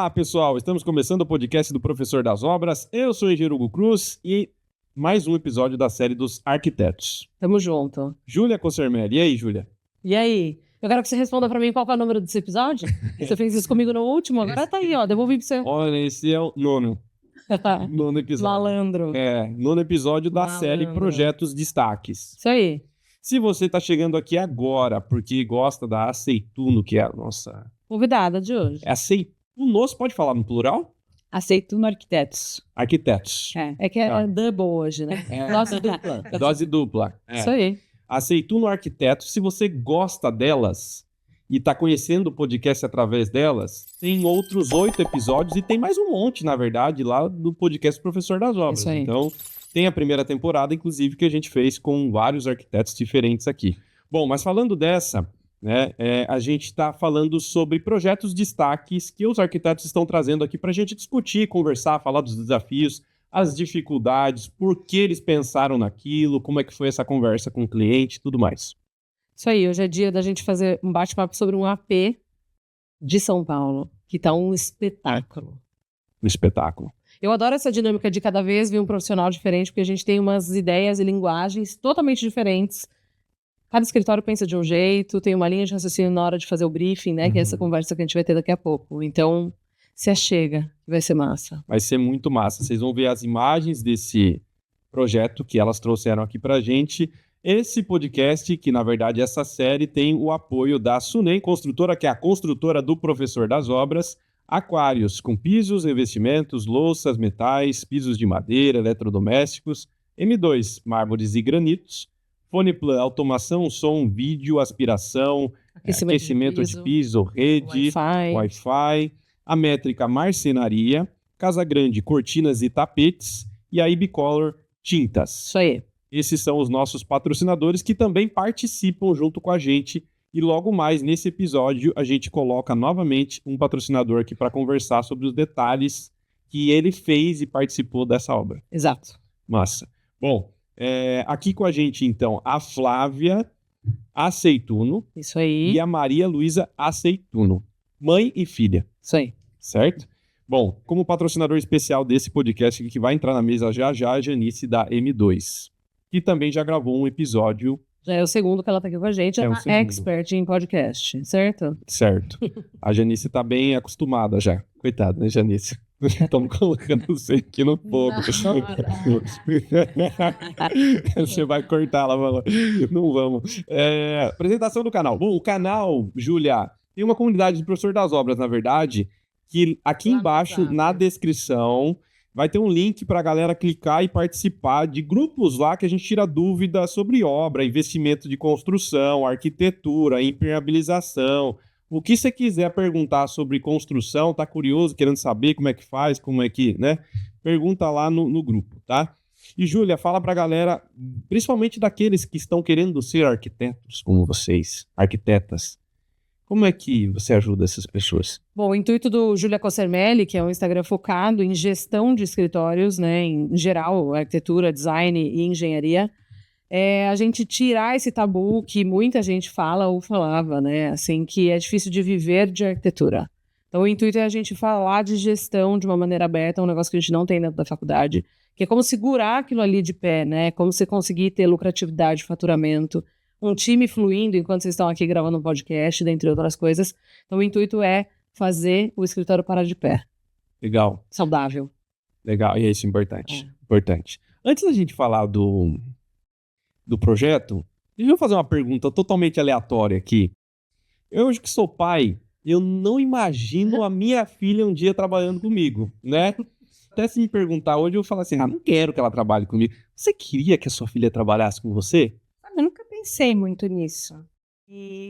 Olá, pessoal! Estamos começando o podcast do Professor das Obras. Eu sou o engenheiro Hugo Cruz e mais um episódio da série dos arquitetos. Tamo junto. Júlia Cossermelli. E aí, Júlia? E aí? Eu quero que você responda pra mim qual é o número desse episódio. Você fez isso comigo no último, agora tá aí, ó. Devolvi pra você. Olha, esse é o nono episódio. Malandro. Nono episódio da Malandro. série Projetos Destaques. Isso aí. Se você está chegando aqui agora porque gosta da Aceituno, que é a nossa... Convidada de hoje. Aceitunos, pode falar no plural? Aceituno Arquitetos. Arquitetos. É que é double hoje, né? Dose dupla. Dose dupla. Isso aí. Aceituno Arquitetos, se você gosta delas e está conhecendo o podcast através delas, tem outros 8 episódios e tem mais um monte, na verdade, lá do podcast Professor das Obras. Isso aí. Então, tem a primeira temporada, inclusive, que a gente fez com vários arquitetos diferentes aqui. Bom, mas falando dessa, né, a gente está falando sobre projetos destaques que os arquitetos estão trazendo aqui para a gente discutir, conversar, falar dos desafios, as dificuldades, por que eles pensaram naquilo, como é que foi essa conversa com o cliente e tudo mais. Isso aí. Hoje é dia da gente fazer um bate-papo sobre um AP de São Paulo, que tá um espetáculo. Um espetáculo. Eu adoro essa dinâmica de cada vez vir um profissional diferente, porque a gente tem umas ideias e linguagens totalmente diferentes. Cada escritório pensa de um jeito, tem uma linha de raciocínio na hora de fazer o briefing, né? Que é essa conversa que a gente vai ter daqui a pouco. Então, se achega, que vai ser massa. Vai ser muito massa. Vocês vão ver as imagens desse projeto que elas trouxeram aqui pra gente. Esse podcast, que na verdade essa série tem o apoio da Sunem Construtora, que é a construtora do Professor das Obras, Aquários, com pisos, revestimentos, louças, metais, pisos de madeira, eletrodomésticos, M2, mármores e granitos, Foneplan, automação, som, vídeo, aspiração, aquecimento de piso, rede, Wi-Fi, a métrica marcenaria, Casa Grande, cortinas e tapetes e a Ibicolor, tintas. Isso aí. Esses são os nossos patrocinadores que também participam junto com a gente. E logo mais, nesse episódio, a gente coloca novamente um patrocinador aqui para conversar sobre os detalhes que ele fez e participou dessa obra. Exato. Massa. Bom, aqui com a gente, então, a Flávia Aceituno. Isso aí. E a Maria Luísa Aceituno. Mãe e filha. Isso aí. Certo? Bom, como patrocinador especial desse podcast aqui, que vai entrar na mesa já, a Janice da M2. Que também já gravou um episódio. Já é o segundo que ela tá aqui com a gente, é uma expert em podcast, certo? Certo. A Janice tá bem acostumada já. Coitada, né, Janice? Estamos colocando você aqui no fogo. Você vai cortar, ela falou. Não vamos. Apresentação do canal. Bom, o canal, Júlia, tem uma comunidade de Professor das Obras, na verdade, que aqui embaixo, na descrição, vai ter um link para a galera clicar e participar de grupos lá que a gente tira dúvidas sobre obra, investimento de construção, arquitetura, impermeabilização. O que você quiser perguntar sobre construção, tá curioso, querendo saber como é que faz, como é que, né? Pergunta lá no grupo, tá? E, Júlia, fala pra galera, principalmente daqueles que estão querendo ser arquitetos como vocês, arquitetas. Como é que você ajuda essas pessoas? Bom, o intuito do Júlia Cossermelli, que é um Instagram focado em gestão de escritórios, né, em geral, arquitetura, design e engenharia, é a gente tirar esse tabu que muita gente fala ou falava, né, assim, que é difícil de viver de arquitetura. Então, o intuito é a gente falar de gestão de uma maneira aberta, um negócio que a gente não tem dentro da faculdade, que é como segurar aquilo ali de pé, né, como você conseguir ter lucratividade, faturamento, um time fluindo enquanto vocês estão aqui gravando um podcast, dentre outras coisas. Então, o intuito é fazer o escritório parar de pé. Legal. Saudável. Legal, e é isso, importante. Importante. Antes da gente falar do projeto, deixa eu fazer uma pergunta totalmente aleatória aqui. Eu, hoje que sou pai, eu não imagino a minha filha um dia trabalhando comigo, né? Até se me perguntar hoje, eu falo assim, não quero que ela trabalhe comigo. Você queria que a sua filha trabalhasse com você? Eu nunca pensei muito nisso.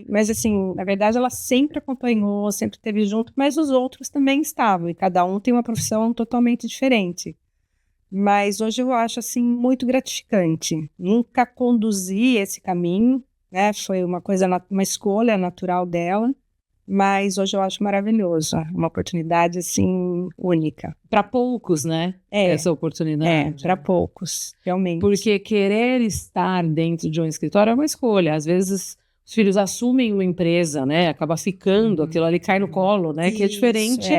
Mas, assim, na verdade, ela sempre acompanhou, sempre esteve junto, mas os outros também estavam, e cada um tem uma profissão totalmente diferente. Mas hoje eu acho, assim, muito gratificante. Nunca conduzi esse caminho, né? Foi uma coisa, uma escolha natural dela, mas hoje eu acho maravilhoso. Uma oportunidade, assim, única. Para poucos, né? Essa oportunidade. Para poucos, realmente. Porque querer estar dentro de um escritório é uma escolha. Às vezes os filhos assumem uma empresa, né? Acaba ficando, aquilo ali cai no colo, né? Isso, que é diferente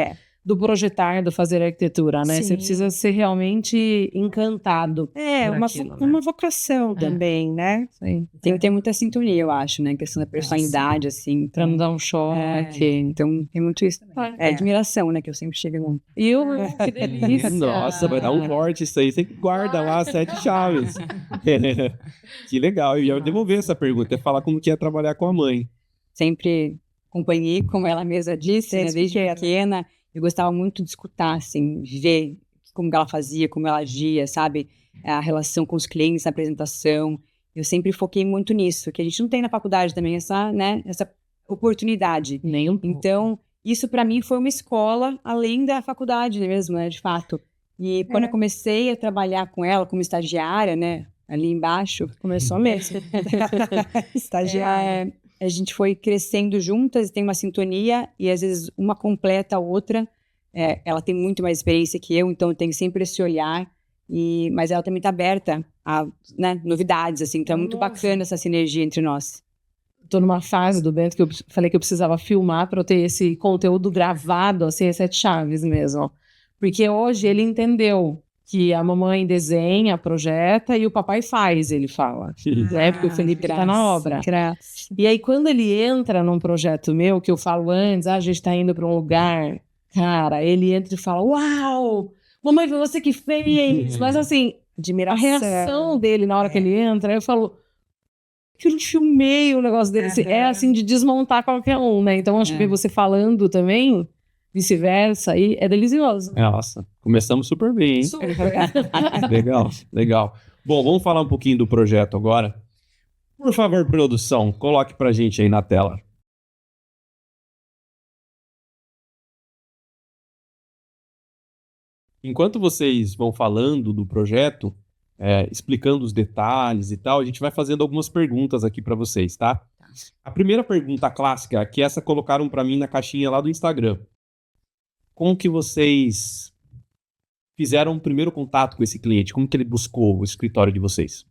do projetar, do fazer arquitetura, né? Sim. Você precisa ser realmente encantado. por aquilo, né? Uma vocação também, né? Sim. Tem que ter muita sintonia, eu acho, né? Questão da personalidade, assim. Pra não Então, dar um choque. então tem muito isso também. É. Admiração, né? Que eu sempre tive muito. E o que delícia. Nossa, vai dar um corte isso aí. Você guarda lá as 7 chaves. Que legal. Eu ia devolver essa pergunta. É falar como que é trabalhar com a mãe. Sempre acompanhei, como ela mesma disse, né? Desde pequena. Eu gostava muito de escutar, assim, ver como que ela fazia, como ela agia, sabe? A relação com os clientes, a apresentação. Eu sempre foquei muito nisso, que a gente não tem na faculdade também essa, né? Essa oportunidade. Nem um pouco. Então, isso para mim foi uma escola além da faculdade mesmo, né, de fato. E quando eu comecei a trabalhar com ela como estagiária, né, ali embaixo, Começou mesmo. Estagiária. a gente foi crescendo juntas, tem uma sintonia e às vezes uma completa a outra. Ela tem muito mais experiência que eu, então eu tenho sempre esse olhar. Mas ela também está aberta a, né, novidades, assim. Então é muito bacana essa sinergia entre nós. Tô numa fase do Bento que eu falei que eu precisava filmar para eu ter esse conteúdo gravado, assim, as 7 chaves mesmo. Porque hoje ele entendeu que a mamãe desenha, projeta e o papai faz, ele fala. Porque o Felipe tá na obra. Graças. E aí, quando ele entra num projeto meu, que eu falo antes, a gente tá indo para um lugar, cara, ele entra e fala, uau, mamãe, foi você que fez. Mas assim, a Admiração. reação dele na hora que ele entra, eu falo, que eu filmei o negócio dele. É assim, de desmontar qualquer um, né? Então, acho que você falando também, vice-versa, aí é delicioso. Nossa, começamos super bem, hein? Legal, legal. Bom, vamos falar um pouquinho do projeto agora. Por favor, produção, coloque pra gente aí na tela. Enquanto vocês vão falando do projeto, explicando os detalhes e tal, a gente vai fazendo algumas perguntas aqui para vocês, tá? A primeira pergunta clássica, que essa colocaram para mim na caixinha lá do Instagram. Como que vocês fizeram o primeiro contato com esse cliente? Como que ele buscou o escritório de vocês?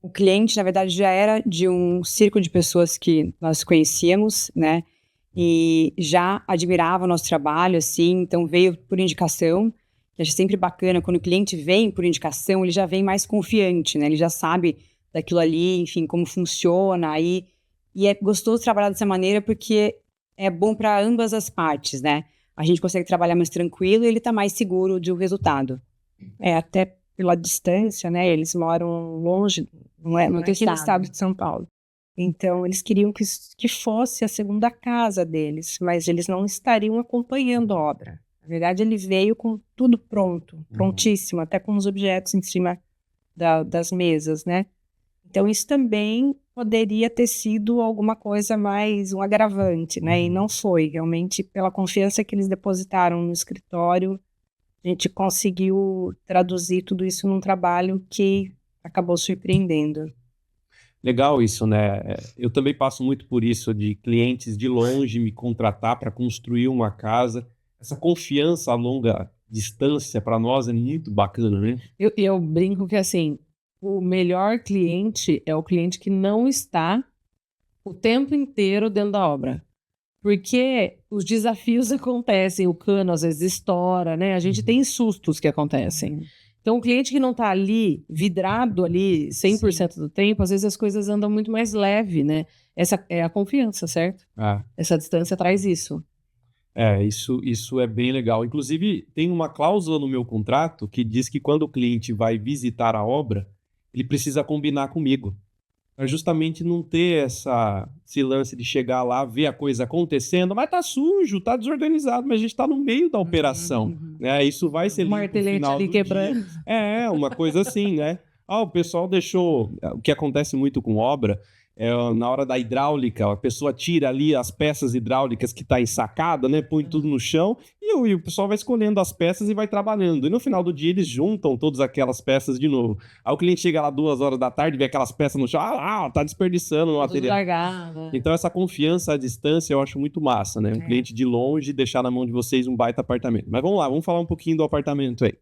O cliente, na verdade, já era de um círculo de pessoas que nós conhecíamos, né? E já admirava o nosso trabalho, assim, então veio por indicação. Eu acho sempre bacana, quando o cliente vem por indicação, ele já vem mais confiante, né? Ele já sabe daquilo ali, enfim, como funciona. E é gostoso trabalhar dessa maneira porque é bom para ambas as partes, né? A gente consegue trabalhar mais tranquilo e ele tá mais seguro do resultado. Até pela distância, né? Eles moram longe, não é aqui no estado de São Paulo. Então, eles queriam que fosse a segunda casa deles, mas eles não estariam acompanhando a obra. Na verdade, ele veio com tudo pronto, prontíssimo, até com os objetos em cima das mesas, né? Então, isso também poderia ter sido alguma coisa mais, um agravante, né? E não foi. Realmente, pela confiança que eles depositaram no escritório, a gente conseguiu traduzir tudo isso num trabalho que acabou surpreendendo. Legal isso, né? Eu também passo muito por isso, de clientes de longe me contratar para construir uma casa. Essa confiança a longa distância para nós é muito bacana, né? Eu brinco que, assim, o melhor cliente é o cliente que não está o tempo inteiro dentro da obra. Porque os desafios acontecem, o cano às vezes estoura, né? A gente tem sustos que acontecem. Então, o cliente que não está ali, vidrado ali 100% do tempo, às vezes as coisas andam muito mais leve, né? Essa é a confiança, certo? Essa distância traz isso. Isso é bem legal. Inclusive, tem uma cláusula no meu contrato que diz que quando o cliente vai visitar a obra, ele precisa combinar comigo. Para justamente não ter esse lance de chegar lá, ver a coisa acontecendo, mas tá sujo, tá desorganizado, mas a gente tá no meio da operação, né? Isso vai ser limpo no Martelete final ali do quebrando. dia. Uma coisa assim, né? O pessoal deixou... O que acontece muito com obra na hora da hidráulica, a pessoa tira ali as peças hidráulicas que tá ensacada, né? Põe tudo no chão e o pessoal vai escolhendo as peças e vai trabalhando. E no final do dia eles juntam todas aquelas peças de novo. Aí o cliente chega lá 2 horas da tarde, vê aquelas peças no chão, tá desperdiçando o material. Largado. Então essa confiança à distância eu acho muito massa, né? Um cliente de longe deixar na mão de vocês um baita apartamento. Mas vamos lá, vamos falar um pouquinho do apartamento aí.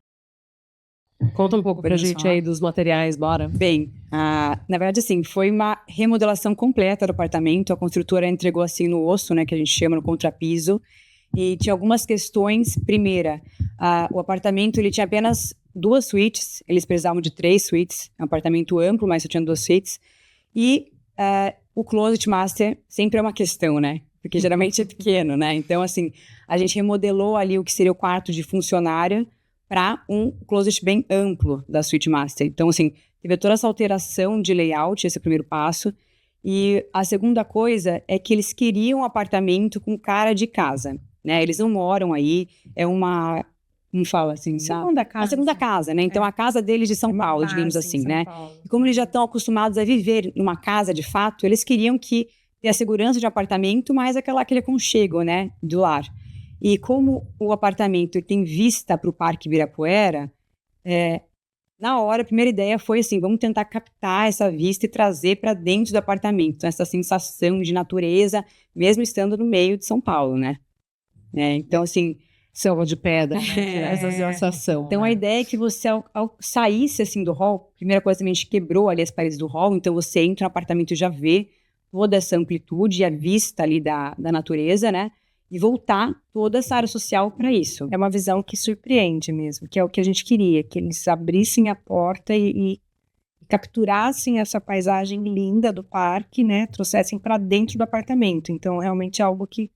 Conta um pouco pra Podemos gente falar? aí dos materiais, bora. Bem, na verdade, assim, foi uma remodelação completa do apartamento. A construtora entregou assim no osso, né, que a gente chama no contrapiso. E tinha algumas questões. Primeira, o apartamento ele tinha apenas 2 suítes. Eles precisavam de 3 suítes. É um apartamento amplo, mas só tinha 2 suítes. E o closet master sempre é uma questão, né? Porque geralmente é pequeno, né? Então, assim, a gente remodelou ali o que seria o quarto de funcionária para um closet bem amplo da suíte master. Então, assim, teve toda essa alteração de layout, esse é o primeiro passo. E a segunda coisa é que eles queriam um apartamento com cara de casa, né? Eles não moram aí, é uma... Como fala assim, sabe? Segunda A casa. segunda casa, né? Então, a casa deles de São Paulo, digamos assim, né? E como eles já estão acostumados a viver numa casa de fato, eles queriam que ter a segurança de um apartamento, mas aquele aconchego, né? Do lar. E como o apartamento tem vista para o Parque Ibirapuera, na hora, a primeira ideia foi assim, vamos tentar captar essa vista e trazer para dentro do apartamento, então, essa sensação de natureza, mesmo estando no meio de São Paulo, né? Então, assim... Selva de pedra, né? Essa sensação. Então, né? a ideia é que você, ao saísse, assim, do hall, primeira coisa também, a gente quebrou ali as paredes do hall, então você entra no apartamento e já vê toda essa amplitude e a vista ali da natureza, né? E voltar toda essa área social para isso. É uma visão que surpreende mesmo, que é o que a gente queria, que eles abrissem a porta e capturassem essa paisagem linda do parque, né? Trouxessem para dentro do apartamento. Então, realmente é algo que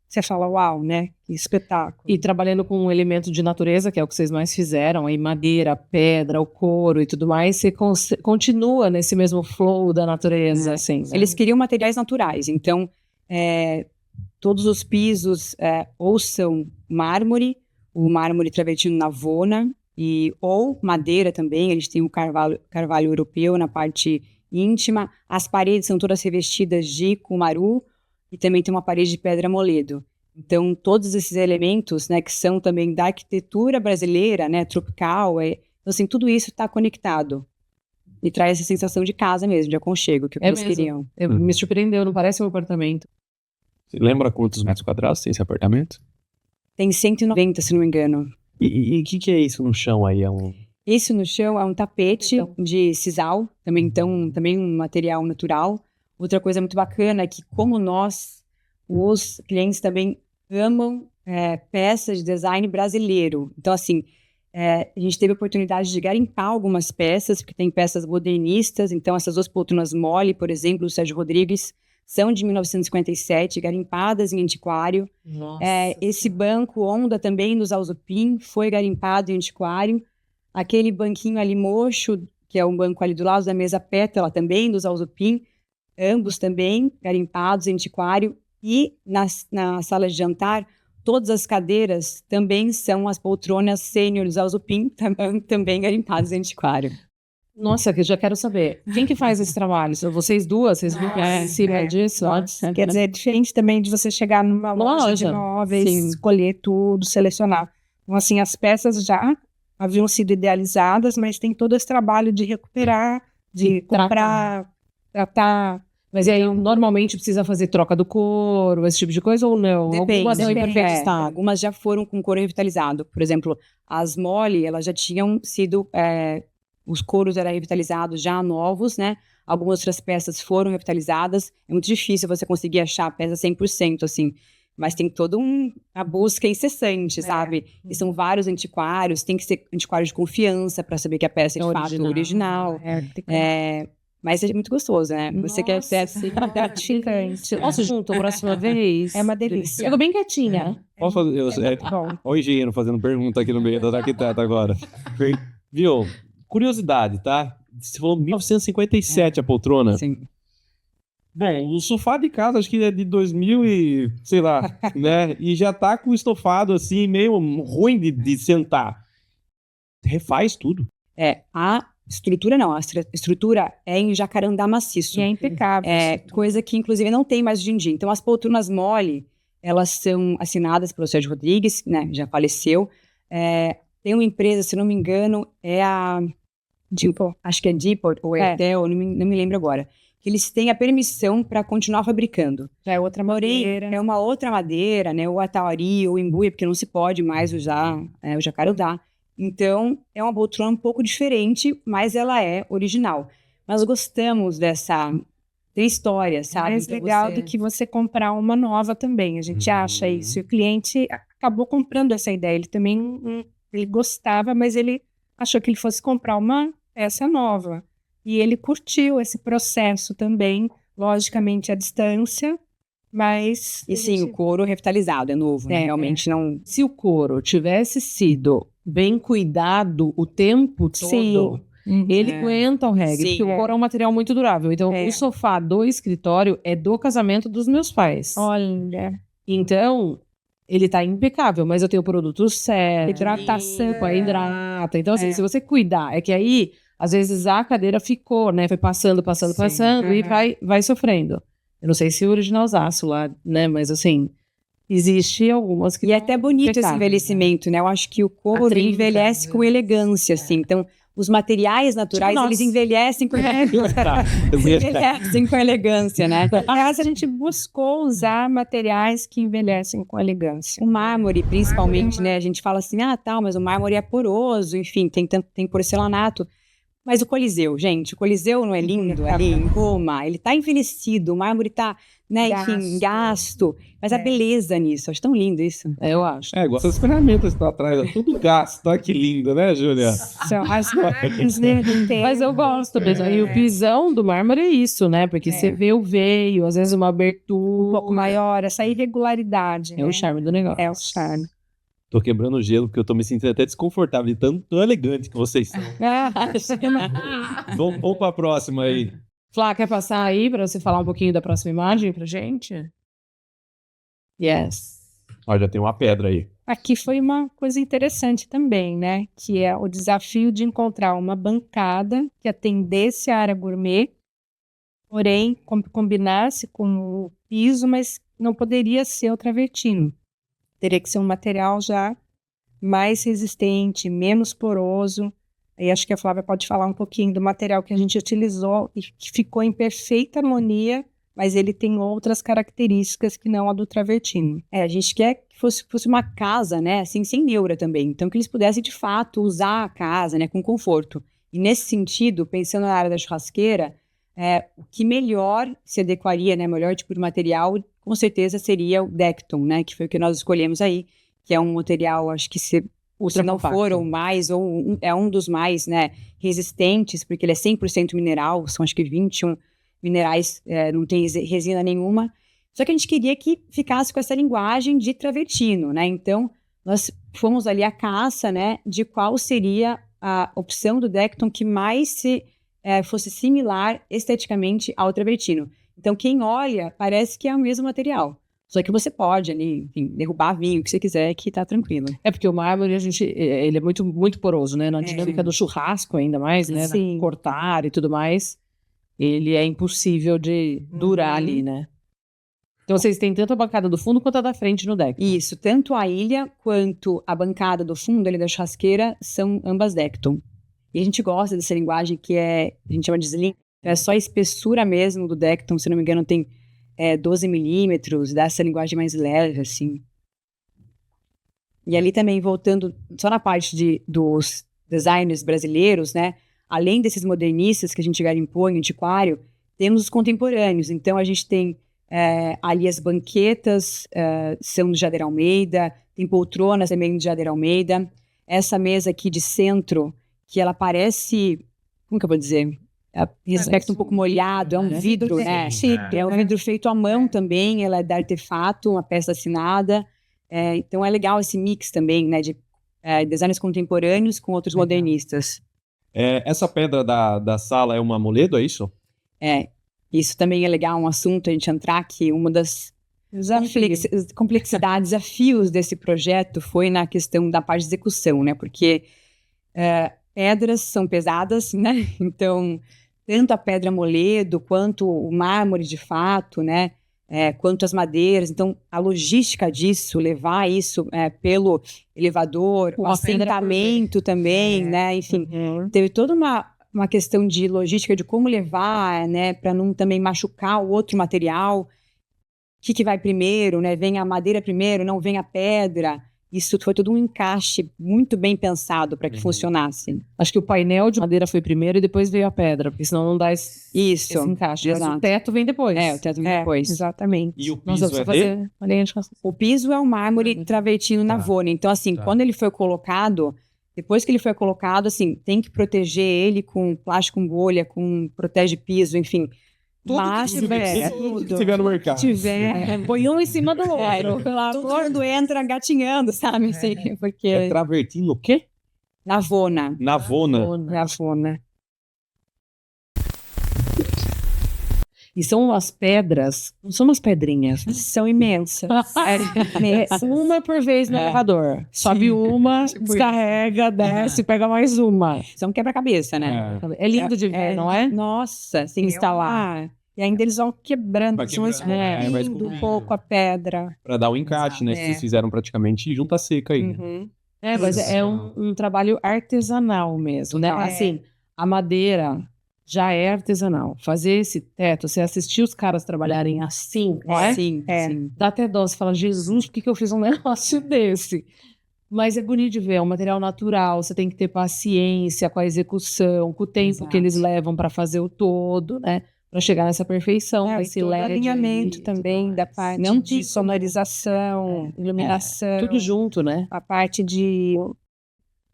você fala, uau, né? Que espetáculo. E trabalhando com um elemento de natureza, que é o que vocês mais fizeram, aí madeira, pedra, o couro e tudo mais, você continua nesse mesmo flow da natureza, assim. Né? Eles queriam materiais naturais, então todos os pisos ou são mármore, o mármore travertino Navona, ou madeira também, eles têm o carvalho europeu na parte íntima, as paredes são todas revestidas de cumaru, e também tem uma parede de pedra moledo. Então, todos esses elementos, né, que são também da arquitetura brasileira, né, tropical, então, assim, tudo isso está conectado. E traz essa sensação de casa mesmo, de aconchego, que eles queriam. Me surpreendeu, não parece um apartamento. Você lembra quantos metros quadrados tem esse apartamento? Tem 190, se não me engano. E o que é isso no chão aí? Isso no chão é um tapete de sisal, também um material natural. Outra coisa muito bacana é que, como nós, os clientes também amam peças de design brasileiro. Então, assim, a gente teve a oportunidade de garimpar algumas peças, porque tem peças modernistas. Então, essas 2 poltronas mole, por exemplo, do Sérgio Rodrigues, são de 1957, garimpadas em antiquário. Esse banco Onda também dos Alzupin foi garimpado em antiquário. Aquele banquinho ali mocho, que é um banco ali do lado da mesa pétala, também dos Alzupin, ambos também garimpados em antiquário. E na sala de jantar, todas as cadeiras também são as poltronas sênior dos Alzupin, também garimpadas em antiquário. Nossa, que eu já quero saber. Quem que faz esse trabalho? São vocês duas? Vocês ficam em cima disso? Quer dizer, é diferente também de você chegar numa loja de móveis, escolher tudo, selecionar. Então, assim, as peças já haviam sido idealizadas, mas tem todo esse trabalho de recuperar, de comprar, tratar. Mas aí, normalmente, precisa fazer troca do couro, esse tipo de coisa, ou não? Depende. Algumas estão em perfeito estado. Algumas já foram com couro revitalizado. Por exemplo, as mole, elas já tinham sido... os couros eram revitalizados já novos, né? Algumas outras peças foram revitalizadas. É muito difícil você conseguir achar a peça 100%, assim. Mas tem toda uma busca incessante, sabe? E são vários antiquários. Tem que ser antiquário de confiança para saber que a peça é de fato original. Mas é muito gostoso, né? Você quer ser assim, gratificante. Posso junto a próxima vez? É uma delícia. Ficou bem quietinha. Posso fazer? Bom. Olha o engenheiro fazendo pergunta aqui no meio da arquiteta agora. Viu? Curiosidade, tá? Você falou 1957 a poltrona. Sim. Bom, o sofá de casa acho que é de 2000 e... sei lá, né? E já tá com o estofado assim, meio ruim de sentar. Refaz tudo. A estrutura não. A estrutura é em jacarandá maciço. E é impecável. Coisa que, inclusive, não tem mais hoje em dia. Então, as poltronas mole, elas são assinadas pelo Sérgio Rodrigues, né? Já faleceu. Tem uma empresa, se não me engano, acho que é Depot ou Etel, não me lembro agora, que eles têm a permissão para continuar fabricando. Já é outra madeira. É uma outra madeira, né? Ou a tauri, ou o imbuia, porque não se pode mais usar o jacarandá. Então, é uma poltrona um pouco diferente, mas ela é original. Nós gostamos dessa história, sabe? Mais Então, legal do que você comprar uma nova também. A gente acha isso. E o cliente acabou comprando essa ideia. Ele também ele gostava, mas ele achou que ele fosse comprar uma peça nova. E ele curtiu esse processo também, logicamente à distância, mas... E sim, o couro revitalizado, é novo, né? Realmente não... Se o couro tivesse sido bem cuidado o tempo todo, Sim. ele É. aguenta o reggae, Sim, porque o couro é um material muito durável. Então, É. o sofá do escritório é do casamento dos meus pais. Olha, Então, ele tá impecável, mas eu tenho o produto certo. hidratação. Hidrata. Então, assim, se você cuidar, é que aí, às vezes, a cadeira ficou, né? Foi passando e vai sofrendo. Eu não sei se o originalzaço lá, né? Mas, assim, existe algumas que... E é até bonito esse impecáveis, envelhecimento, né? Eu acho que o couro 30 envelhece com elegância, assim. Então, os materiais naturais, Tipo eles nós. envelhecem com... envelhecem com elegância, né? Aliás, a gente buscou usar materiais que envelhecem com elegância. O mármore, principalmente, né? A gente fala assim, mas o mármore é poroso, enfim, tem porcelanato. Mas o Coliseu, gente, o Coliseu não é lindo ali em Roma? Ele tá envelhecido, o mármore tá, né, enfim, gasto. Mas a beleza nisso, acho tão lindo isso. Eu acho. É, igual essas ferramentas que estão atrás, é tudo gasto. Olha que lindo, né, Júlia? São as marcas do tempo. Mas eu gosto mesmo. E o pisão do mármore é isso, né? Porque você vê o veio, às vezes uma abertura. Um pouco maior, essa irregularidade. É o charme do negócio. É o charme. Tô quebrando o gelo porque eu tô me sentindo até desconfortável de tão elegante que vocês são. Vamos pra próxima aí. Flá, quer passar aí para você falar um pouquinho da próxima imagem pra gente? Yes. Ó, já tem uma pedra aí. Aqui foi uma coisa interessante também, né? Que é o desafio de encontrar uma bancada que atendesse a área gourmet, porém combinasse com o piso, mas não poderia ser o travertino. Teria que ser um material já mais resistente, menos poroso. Aí acho que a Flávia pode falar um pouquinho do material que a gente utilizou e que ficou em perfeita harmonia, mas ele tem outras características que não a do travertino. A gente quer que fosse uma casa, né, assim, sem neura também. Então, que eles pudessem, de fato, usar a casa, né, com conforto. E nesse sentido, pensando na área da churrasqueira, o que melhor se adequaria, né, melhor tipo de material, com certeza seria o Decton, né, que foi o que nós escolhemos aí, que é um material, acho que se não for ou mais, é um dos mais, né, resistentes, porque ele é 100% mineral, são acho que 21 minerais, não tem resina nenhuma. Só que a gente queria que ficasse com essa linguagem de travertino, né? Então, nós fomos ali à caça, né, de qual seria a opção do Decton que mais fosse similar esteticamente ao travertino. Então, quem olha, parece que é o mesmo material. Só que você pode ali, enfim, derrubar vinho, o que você quiser, que tá tranquilo. É porque o mármore, ele é muito, muito poroso, né? Na dinâmica do churrasco ainda mais, né? Sim. Cortar e tudo mais. Ele é impossível de durar ali, né? Então, vocês têm tanto a bancada do fundo quanto a da frente no deck. Isso, tanto a ilha quanto a bancada do fundo ali da churrasqueira são ambas Decton. E a gente gosta dessa linguagem que a gente chama de slim. É só a espessura mesmo do Decton, se não me engano, tem 12 milímetros, dá essa linguagem mais leve, assim. E ali também, voltando só na parte dos designers brasileiros, né? Além desses modernistas que a gente garimpou em antiquário, temos os contemporâneos. Então, a gente tem ali as banquetas, são do Jader Almeida, tem poltronas também do Jader Almeida. Essa mesa aqui de centro, que ela parece, como que eu vou dizer? Esse aspecto um pouco molhado, é um vidro, né? É um vidro feito à mão também, ela é de artefato, uma peça assinada. Então é legal esse mix também, né? De designers contemporâneos com outros modernistas. Essa pedra da sala é uma Moledo, é isso? Isso também é legal, um assunto a gente entrar, que uma das complexidades, desafios desse projeto foi na questão da parte de execução, né? Porque pedras são pesadas, né? Então, tanto a pedra moledo, quanto o mármore de fato, né? Quanto as madeiras. Então, a logística disso, levar isso pelo elevador, o assentamento também, né? Enfim, teve toda uma questão de logística de como levar, né? Para não também machucar o outro material. O que vai primeiro, né? Vem a madeira primeiro, não vem a pedra. isso foi todo um encaixe muito bem pensado para que funcionasse. Acho que o painel de madeira foi primeiro e depois veio a pedra, porque senão não dá esse Isso. encaixe. Mas Exato. o teto vem depois. O teto vem depois. Exatamente. E o Nossa, piso eu é preciso dele? fazer uma linha de raciocínio. O piso é um mármore travertino Navone. Então, assim, Tá. quando ele foi colocado, depois que ele foi colocado, assim, tem que proteger ele com plástico com bolha, com protege-piso, enfim. Mas, Tudo que tiver no mercado. Põe um em cima do outro. todo mundo entra gatinhando, sabe? Assim, porque É travertino o quê? Navona. Navona. Navona. E são as pedras, não são umas pedrinhas. São imensas. Uma por vez no elevador. Sobe uma, descarrega, desce, pega mais uma. Isso é um quebra-cabeça, né? É lindo de ver, não é? Nossa, assim, Instalar. E ainda eles vão quebrando, Vai eles vão quebrando, vai esculpindo um esculpindo. pouco a pedra. Pra dar um encaixe, né? Vocês fizeram praticamente junta seca aí. Uhum. É, mas é um trabalho artesanal mesmo, né? Total. Assim, a madeira já é artesanal. Fazer esse teto, você assistir os caras trabalharem assim, não é? Sim, É. sim. Dá até dó, você fala, Jesus, por que que eu fiz um negócio desse? Mas é bonito de ver, é um material natural, você tem que ter paciência com a execução, com o tempo Exato. que eles levam para fazer o todo, né? Para chegar nessa perfeição, E esse todo LED, alinhamento também da parte Não de sonorização, iluminação, tudo junto, né? a parte de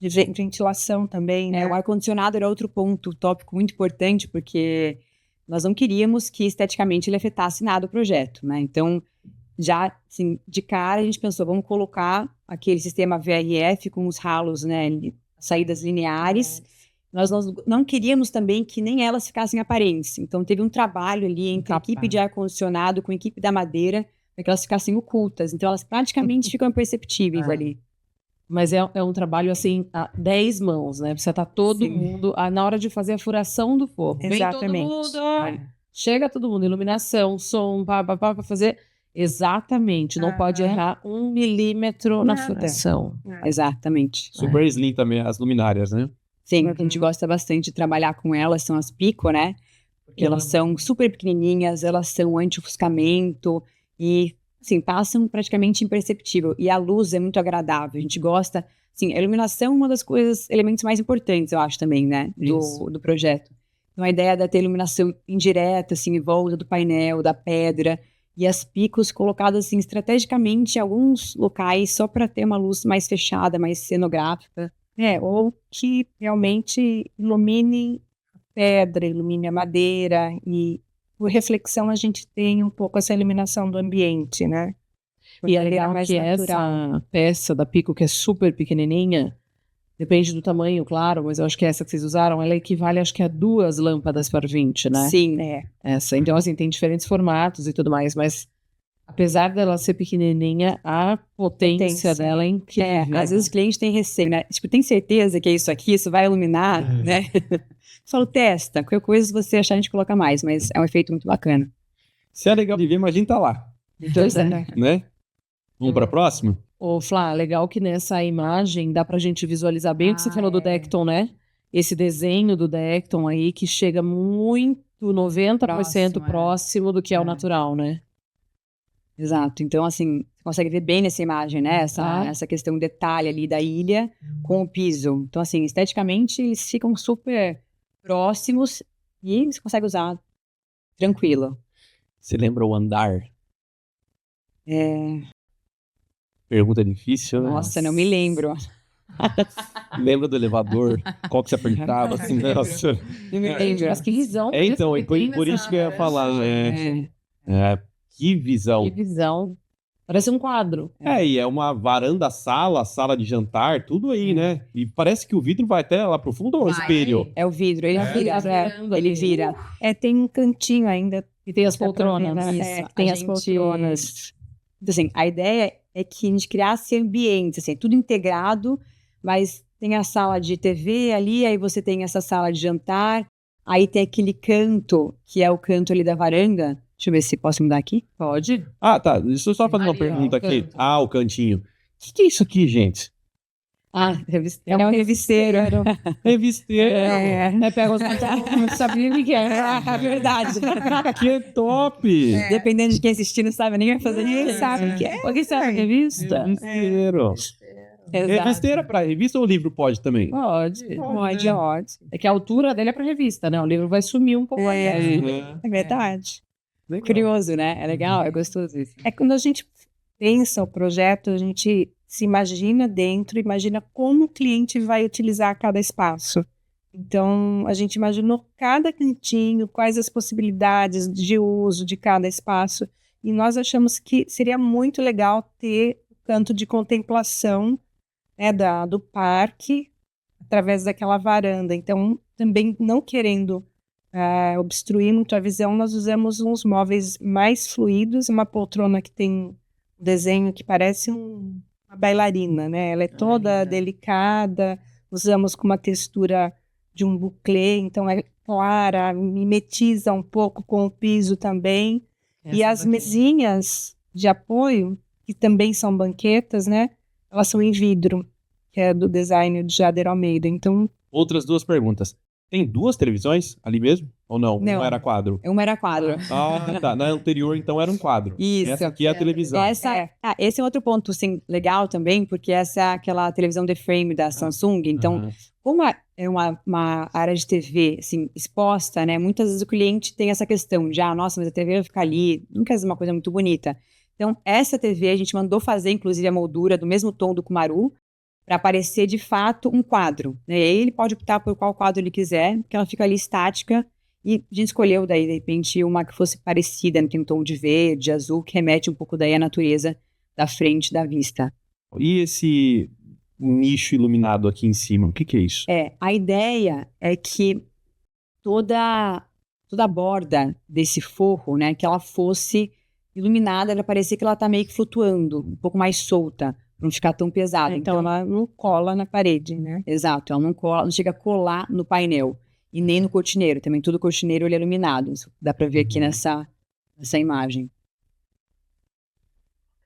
ventilação também, né? O ar-condicionado era outro ponto, tópico muito importante, porque nós não queríamos que esteticamente ele afetasse nada o projeto, né? Então, já, assim, de cara a gente pensou, vamos colocar aquele sistema VRF com os ralos, né? Saídas lineares. Nós não queríamos também que nem elas ficassem aparentes. Então, teve um trabalho ali entre a equipe de ar-condicionado com a equipe da madeira, para que elas ficassem ocultas. Então, elas praticamente ficam imperceptíveis ali. Mas é um trabalho, assim, a 10 mãos, né? Precisa estar todo mundo, na hora de fazer a furação do forro. Exatamente. Vem todo mundo, chega todo mundo, iluminação, som, para fazer. Exatamente, não pode errar 1 milímetro na Nada. furação. Exatamente. Super slim também, as luminárias, né? Sim, a gente gosta bastante de trabalhar com elas, são as Pico, né? Porque elas são super pequenininhas, elas são anti-ofuscamento e, assim, passam praticamente imperceptível. E a luz é muito agradável, a gente gosta... Assim, a iluminação é uma das coisas, elementos mais importantes, eu acho, também, né? Do projeto. Então, a ideia de ter iluminação indireta, assim, em volta do painel, da pedra, e as picos colocadas, assim, estrategicamente em alguns locais, só para ter uma luz mais fechada, mais cenográfica. Ou que realmente ilumine a pedra, ilumine a madeira e por reflexão a gente tem um pouco essa iluminação do ambiente, né? E é Porque legal mais que natural. essa peça da Pico, que é super pequenininha, depende do tamanho, claro, mas eu acho que essa que vocês usaram, ela equivale, acho que a 2 lâmpadas par 20, né? Sim. Essa. Então, assim, tem diferentes formatos e tudo mais, mas apesar dela ser pequenininha, a potência dela é incrível. Às vezes o cliente tem receio, né? Tipo, tem certeza que é isso aqui, isso vai iluminar, né? Eu falo, testa, qualquer coisa se você achar a gente coloca mais, mas é um efeito muito bacana. Se é legal de ver, imagina tá lá, Pois é. né? Vamos pra próxima? Ô, Flá, legal que nessa imagem dá pra gente visualizar bem o que você falou do Decton, né? Esse desenho do Decton aí que chega muito, 90% próximo do que é o natural, né? Exato. Então, assim, você consegue ver bem nessa imagem, né? Essa questão detalhe ali da ilha com o piso. Então, assim, esteticamente, eles ficam super próximos e você consegue usar tranquilo. Você lembra o andar? Pergunta difícil, né? Nossa, não me lembro. Lembra do elevador? Qual que você apertava? Assim, nossa. Não me lembro. Mas que visão. Então, que tem por nessa isso que eu ia falar, né? É. Que visão. Que visão. Parece um quadro. E é uma varanda-sala, sala de jantar, tudo aí, né? E parece que o vidro vai até lá pro fundo ou é um espelho? É o vidro, ele vira. Ele vira. Tem um cantinho ainda. E tem as Dá pra ver, poltronas. né? Isso, Tem a as gente- poltronas. Então, assim, a ideia é que a gente criasse ambientes, assim, tudo integrado, mas tem a sala de TV ali, aí você tem essa sala de jantar, aí tem aquele canto, que é o canto ali da varanda. Deixa eu ver se posso mudar aqui. Pode? Ah, tá. Deixa eu só fazer uma Ali, ó, pergunta o aqui. canto. O cantinho. O que é isso aqui, gente? É um revisteiro. Revisteiro. Pega os não sabia o que é. É verdade. Que top! Dependendo de quem assistir, não sabe nem vai fazer. Ninguém sabe o que é. O que será? Revista? Revisteiro. Rasteira pra revista ou livro pode também? Pode. Pode. É que a altura dele é pra revista, né? O livro vai sumir um pouco. É verdade. Legal. Curioso, né? É legal, é gostoso isso. É quando a gente pensa o projeto, a gente se imagina dentro, imagina como o cliente vai utilizar cada espaço. Então, a gente imaginou cada cantinho, quais as possibilidades de uso de cada espaço, e nós achamos que seria muito legal ter o canto de contemplação, né, do parque, através daquela varanda. Então, também não querendo obstruir muito a visão, nós usamos uns móveis mais fluidos, uma poltrona que tem um desenho que parece uma bailarina, né? Ela é toda delicada, usamos com uma textura de um buclé, então é clara, mimetiza um pouco com o piso também. E as mesinhas de apoio, que também são banquetas, né? Elas são em vidro, que é do design de Jader Almeida. Então, Outras duas perguntas. Tem duas televisões ali mesmo? Ou não? Não. Não era quadro? Uma era quadro. Ah, tá. Na anterior, então, era um quadro. Isso. Essa aqui é a televisão. Esse é outro ponto, assim, legal também, porque essa é aquela televisão The Frame da Samsung. Então, Aham. como é uma área de TV, assim, exposta, né? Muitas vezes o cliente tem essa questão de, nossa, mas a TV vai ficar ali, nunca é uma coisa muito bonita. Então, essa TV a gente mandou fazer, inclusive, a moldura do mesmo tom do Kumaru, para aparecer, de fato, um quadro, né? E aí ele pode optar por qual quadro ele quiser, porque ela fica ali estática, e a gente escolheu, daí, de repente, uma que fosse parecida, né? Tem um tom de verde, azul, que remete um pouco daí à natureza da frente da vista. E esse nicho iluminado aqui em cima, o que que é isso? A ideia é que toda a borda desse forro, né, que ela fosse iluminada, ela parecia que ela tá meio que flutuando, um pouco mais solta, para não ficar tão pesada. então ela não cola na parede, né? Exato, ela não cola, não chega a colar no painel e nem no cortineiro. Também todo cortineiro ele é iluminado. Isso dá para ver aqui nessa imagem.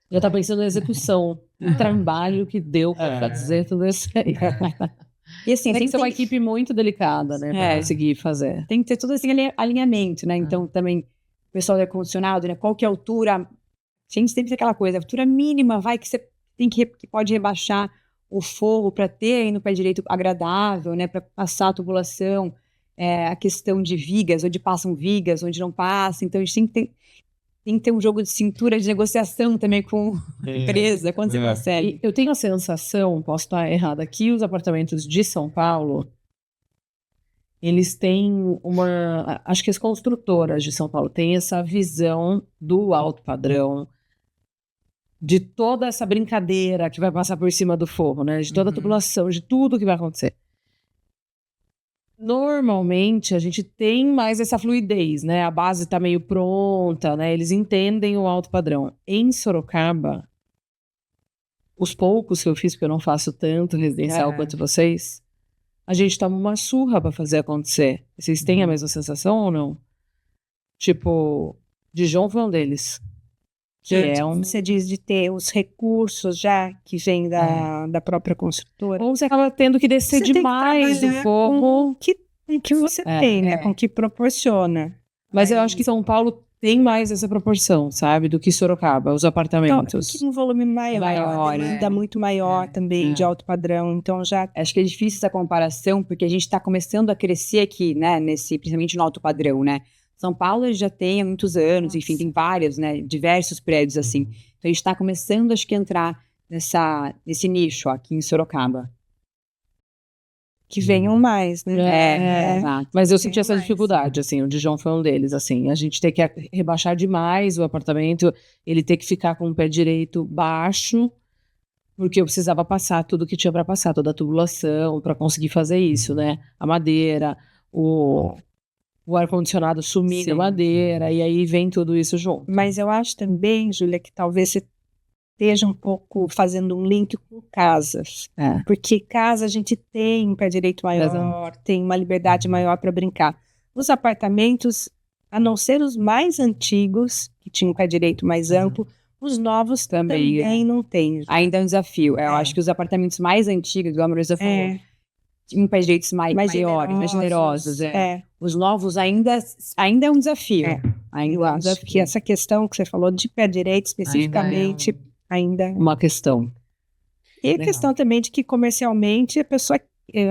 Já tá pensando na execução, o trabalho que deu pra dizer tudo isso aí. E assim, Tem que ser uma equipe muito delicada, né, pra conseguir fazer. tem que ter todo esse alinhamento, né? Então, também, o pessoal do ar-condicionado, né? Qual que é a altura? A gente sempre tem aquela coisa, a altura mínima, vai que você tem que pode rebaixar o forro para ter aí no pé direito agradável, né? Para passar a tubulação, a questão de vigas, onde passam vigas, onde não passa. Então, a gente tem que ter um jogo de cintura de negociação também com a empresa, quando você consegue. E eu tenho a sensação, posso estar errada, que os apartamentos de São Paulo, eles têm acho que as construtoras de São Paulo têm essa visão do alto padrão, de toda essa brincadeira que vai passar por cima do forro, né? De toda a tubulação, de tudo que vai acontecer. Normalmente, a gente tem mais essa fluidez, né? A base está meio pronta, né? Eles entendem o alto padrão. Em Sorocaba, os poucos que eu fiz, porque eu não faço tanto residencial quanto vocês, a gente toma uma surra para fazer acontecer. Vocês têm a mesma sensação ou não? Tipo, Dijon foi um deles. Você diz de ter os recursos já que vêm da própria construtora. Ou você acaba tendo que descer demais o forro. Com o que você tem, né? Com o que proporciona. Mas eu acho que São Paulo tem mais essa proporção, sabe? Do que Sorocaba, os apartamentos. Então, um volume maior, demanda muito maior também, de alto padrão. Então, já... Acho que é difícil essa comparação, porque a gente está começando a crescer aqui, né? Principalmente no alto padrão, né? São Paulo já tem há muitos anos, enfim, tem vários, né, diversos prédios assim. Então a gente está começando, acho que, a entrar nesse nicho aqui em Sorocaba. Que venham mais, né? Exato. Mas eu senti essa dificuldade, assim, o Dijon foi um deles, assim, a gente tem que rebaixar demais o apartamento, ele ter que ficar com o pé direito baixo, porque eu precisava passar tudo que tinha para passar, toda a tubulação, para conseguir fazer isso, né? A madeira, o ar-condicionado sumindo a madeira, e aí vem tudo isso junto. Mas eu acho também, Júlia, que talvez você esteja um pouco fazendo um link com casas. Porque casa a gente tem um pé direito maior, tem uma liberdade maior para brincar. Os apartamentos, a não ser os mais antigos, que tinham um pé direito mais amplo, os novos também não têm. Ainda é um desafio. Eu acho que os apartamentos mais antigos, igual a Marisa falou, tinham pés direitos mais maiores, mais generosos. Os novos ainda é um desafio. Eu acho que essa questão que você falou de pé direito especificamente ainda uma questão. E a Legal. questão também de que comercialmente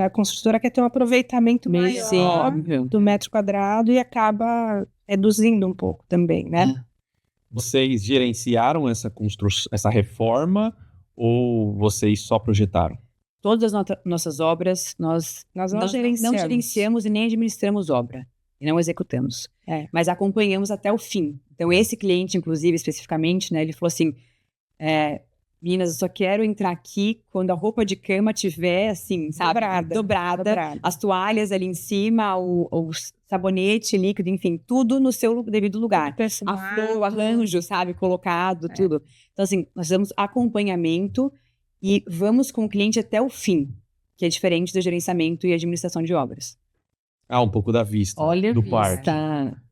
a construtora quer ter um aproveitamento Sim, maior óbvio. do metro quadrado e acaba reduzindo um pouco também, né? Vocês gerenciaram essa reforma ou vocês só projetaram? Todas as nossas obras, nós Nós não gerenciamos e nem administramos obra. E não executamos. É. Mas acompanhamos até o fim. Então, esse cliente, inclusive, especificamente, né, ele falou assim, meninas, eu só quero entrar aqui quando a roupa de cama tiver, assim, sabe? Dobrada. As toalhas ali em cima, o sabonete líquido, enfim, tudo no seu devido lugar. A flor, o arranjo, sabe? Colocado, tudo. Então, assim, nós damos acompanhamento e vamos com o cliente até o fim, que é diferente do gerenciamento e administração de obras. Um pouco da vista. Olha do a parque. vista.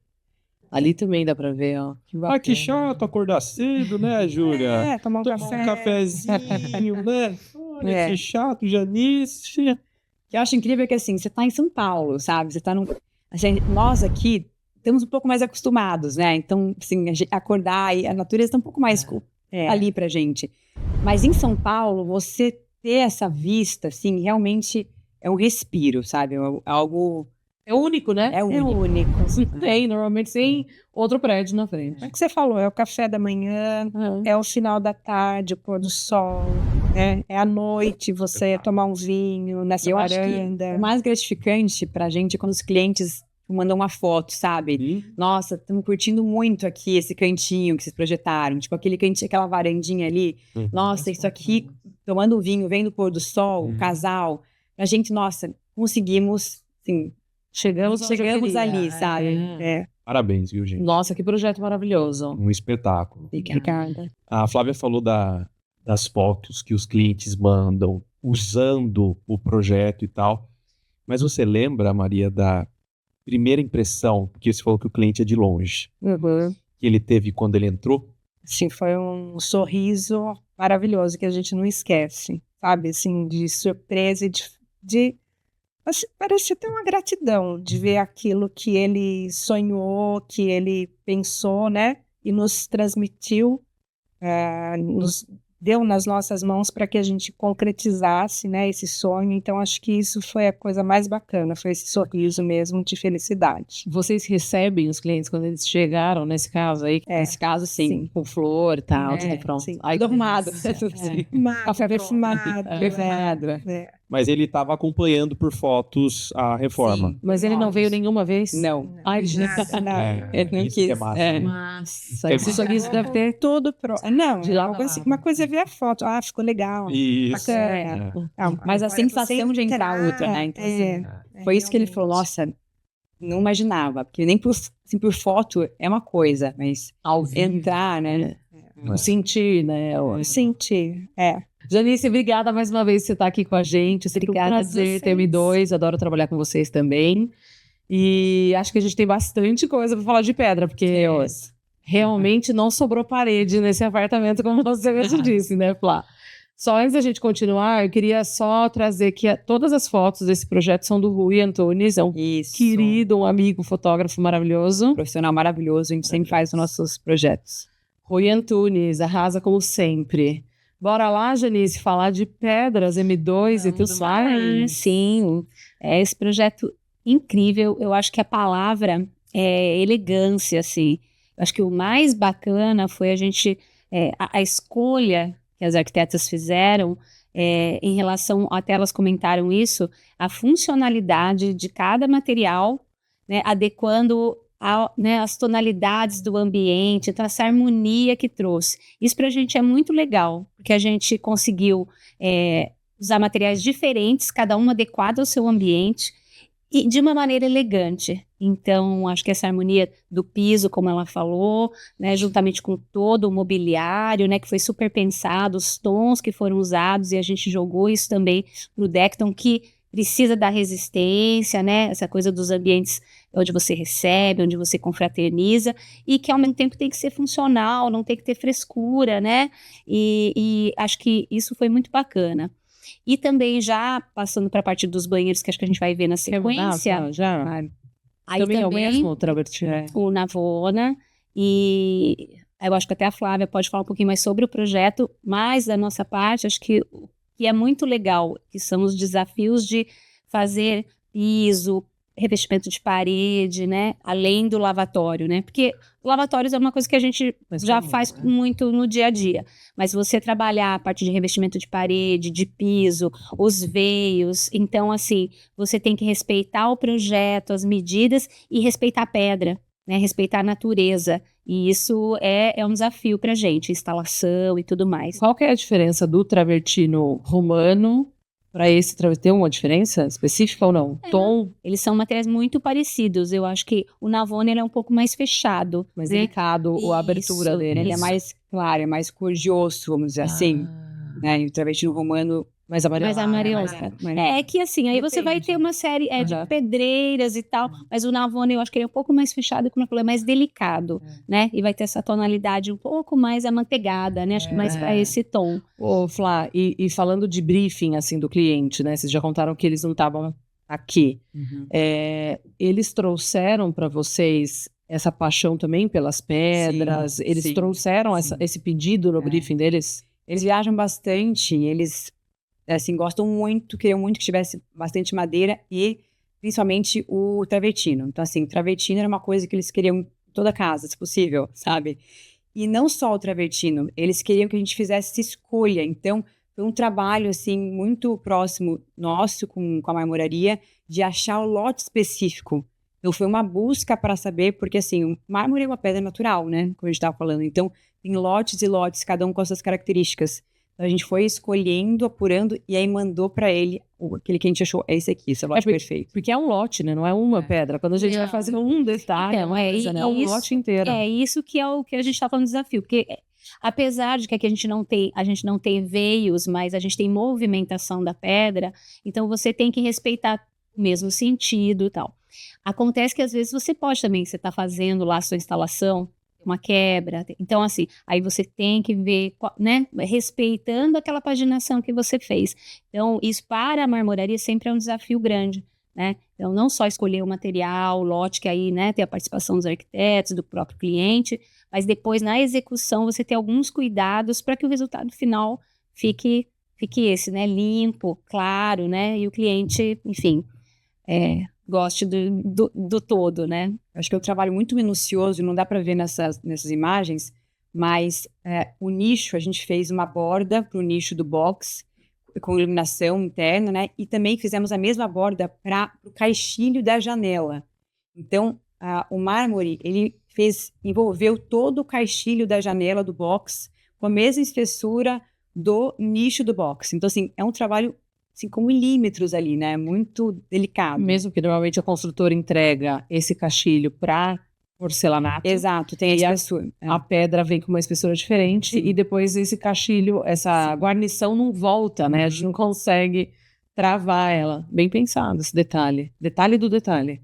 Ali também dá pra ver, ó. Que bacana. Que chato acordar cedo, né, Júlia? Tomar um Tomar café. um cafezinho, né? Olha que chato, Janice. O que eu acho incrível é que, assim, você tá em São Paulo, sabe? Você tá num... nós aqui estamos um pouco mais acostumados, né? Então, assim, acordar e a natureza está um pouco mais ali pra gente. Mas em São Paulo, você ter essa vista, assim, realmente é um respiro, sabe? É algo... É único, né? É único. Tem, normalmente sem outro prédio na frente. É o que você falou, é o café da manhã, é o final da tarde, o pôr do sol, né? É à noite você tomar um vinho nessa varanda. O mais gratificante pra gente é quando os clientes mandam uma foto, sabe? Nossa, estamos curtindo muito aqui esse cantinho que vocês projetaram. Tipo, aquele cantinho, aquela varandinha ali. Nossa, isso aqui, tomando um vinho, vendo o pôr do sol, o casal. A gente, nossa, conseguimos, assim... Chegamos ali, sabe? Parabéns, viu, gente? Nossa, que projeto maravilhoso. Um espetáculo. Obrigada. A Flávia falou das fotos que os clientes mandam usando o projeto e tal. Mas você lembra, Maria, da primeira impressão que você falou que o cliente é de longe? Que ele teve quando ele entrou? Sim, foi um sorriso maravilhoso que a gente não esquece, sabe? Assim, de surpresa e de parece ter uma gratidão de ver aquilo que ele sonhou, que ele pensou, né? E nos transmitiu, nos deu nas nossas mãos para que a gente concretizasse, né, esse sonho. Então, acho que isso foi a coisa mais bacana, foi esse sorriso mesmo de felicidade. Vocês recebem os clientes quando eles chegaram, nesse caso aí? Nesse caso, sim. Com flor e tal, tudo pronto. Sim. Aí, Tudo arrumado. Café perfumado. Mas ele estava acompanhando por fotos a reforma. Sim. Mas ele não veio nenhuma vez? Não. Ai, gente. Ele não Isso que é quis. massa. Nossa, esse sorriso deve ter Tudo pronto. Não, De lá algo pra assim, lá. uma coisa é ver a foto. Ficou legal. Isso. Bacana. Mas a sensação de entrar outra, né? Então, foi isso que ele falou, nossa, não imaginava. Porque nem por foto é uma coisa, mas ao vivo, entrar, né? sentir, né? Sentir, Janice, obrigada mais uma vez por você estar aqui com a gente. Obrigada um a prazer vocês. ter M2, adoro trabalhar com vocês também. E acho que a gente tem bastante coisa para falar de pedra, porque realmente não sobrou parede nesse apartamento, como você mesmo disse, né, Flá? Só antes da gente continuar, eu queria só trazer que todas as fotos desse projeto são do Rui Antunes, é um querido, um amigo, fotógrafo maravilhoso. Profissional maravilhoso, a gente sempre faz os nossos projetos. Rui Antunes, arrasa como sempre. Bora lá, Janice, falar de pedras, M2 e tudo mais. Sim, esse projeto incrível. Eu acho que a palavra é elegância, assim. Eu acho que o mais bacana foi a escolha que as arquitetas fizeram em relação, até elas comentaram isso, a funcionalidade de cada material, né, adequando as tonalidades do ambiente, então essa harmonia que trouxe. Isso para a gente é muito legal, porque a gente conseguiu usar materiais diferentes, cada um adequado ao seu ambiente, e de uma maneira elegante. Então, acho que essa harmonia do piso, como ela falou, né, juntamente com todo o mobiliário, né, que foi super pensado, os tons que foram usados, e a gente jogou isso também pro Decton, que precisa da resistência, né, essa coisa dos ambientes onde você recebe, onde você confraterniza, e que ao mesmo tempo tem que ser funcional, não tem que ter frescura, né, e acho que isso foi muito bacana. E também já passando para a parte dos banheiros, que acho que a gente vai ver na sequência. Aí também é o também mesmo, Trabert? o Navona, e eu acho que até a Flávia pode falar um pouquinho mais sobre o projeto, mas da nossa parte, acho que que é muito legal, que são os desafios de fazer piso, revestimento de parede, né? Além do lavatório, né? Porque lavatórios é uma coisa que a gente já faz muito no dia a dia. Mas você trabalhar a parte de revestimento de parede, de piso, os veios, então, assim, você tem que respeitar o projeto, as medidas e respeitar a pedra, né? Respeitar a natureza. E isso é um desafio pra gente, instalação e tudo mais. Qual que é a diferença do travertino romano para esse travertino? Tem uma diferença específica ou não? Tom Eles são materiais muito parecidos. Eu acho que o Navone ele é um pouco mais fechado. mais né? delicado, a abertura Isso, dele. Ele é mais claro, é mais cor de osso, vamos dizer assim, né? E o travertino romano Mais amarelado. Mais amarelo. É que assim, aí você vai ter uma série de pedreiras e tal, mas o Navone eu acho que ele é um pouco mais fechado, como eu falei, mais delicado, né? E vai ter essa tonalidade um pouco mais amanteigada, né? Acho que mais para esse tom. Ô, Flá, e falando de briefing, assim, do cliente, né? Vocês já contaram que eles não estavam aqui. Eles trouxeram para vocês essa paixão também pelas pedras? Eles sim, trouxeram esse pedido no briefing deles? Eles viajam bastante, eles assim, gostam muito, queriam muito que tivesse bastante madeira e principalmente o travertino. Então, assim, o travertino era uma coisa que eles queriam em toda casa, se possível, sabe? E não só o travertino, eles queriam que a gente fizesse essa escolha. Então, foi um trabalho, assim, muito próximo nosso com a marmoraria de achar o lote específico. Então, foi uma busca para saber, porque, assim, o mármore é uma pedra natural, né? Como a gente estava falando. Então, tem lotes e lotes, cada um com as suas características. Então, a gente foi escolhendo, apurando, e aí mandou para ele aquele que a gente achou, é esse aqui, esse é o lote perfeito. Porque é um lote, né? Não é uma pedra. Quando a gente vai fazer um detalhe, Então, é um lote inteiro. É isso que é o que a gente está falando do desafio, porque apesar de que aqui a gente não tem veios, mas a gente tem movimentação da pedra, então você tem que respeitar o mesmo sentido e tal. Acontece que às vezes você pode também, você está fazendo lá a sua instalação, uma quebra, então assim, aí você tem que ver, né, respeitando aquela paginação que você fez. Então isso para a marmoraria sempre é um desafio grande, né? Então não só escolher o material, o lote, que aí, né, tem a participação dos arquitetos, do próprio cliente, mas depois na execução você ter alguns cuidados para que o resultado final fique esse, né, limpo, claro, né, e o cliente, enfim, goste do todo, né? Acho que é um trabalho muito minucioso, não dá para ver nessas imagens, mas o nicho, a gente fez uma borda para o nicho do box, com iluminação interna, né? E também fizemos a mesma borda para o caixilho da janela. Então, o mármore, ele envolveu todo o caixilho da janela do box com a mesma espessura do nicho do box. Então, assim, é um trabalho assim, com milímetros ali, né? Muito delicado. Mesmo que normalmente a construtora entrega esse caixilho para porcelanato. Exato, tem a espessura. A pedra vem com uma espessura diferente e depois esse caixilho, essa guarnição não volta, né? A gente não consegue travar ela. Bem pensado esse detalhe. Detalhe do detalhe.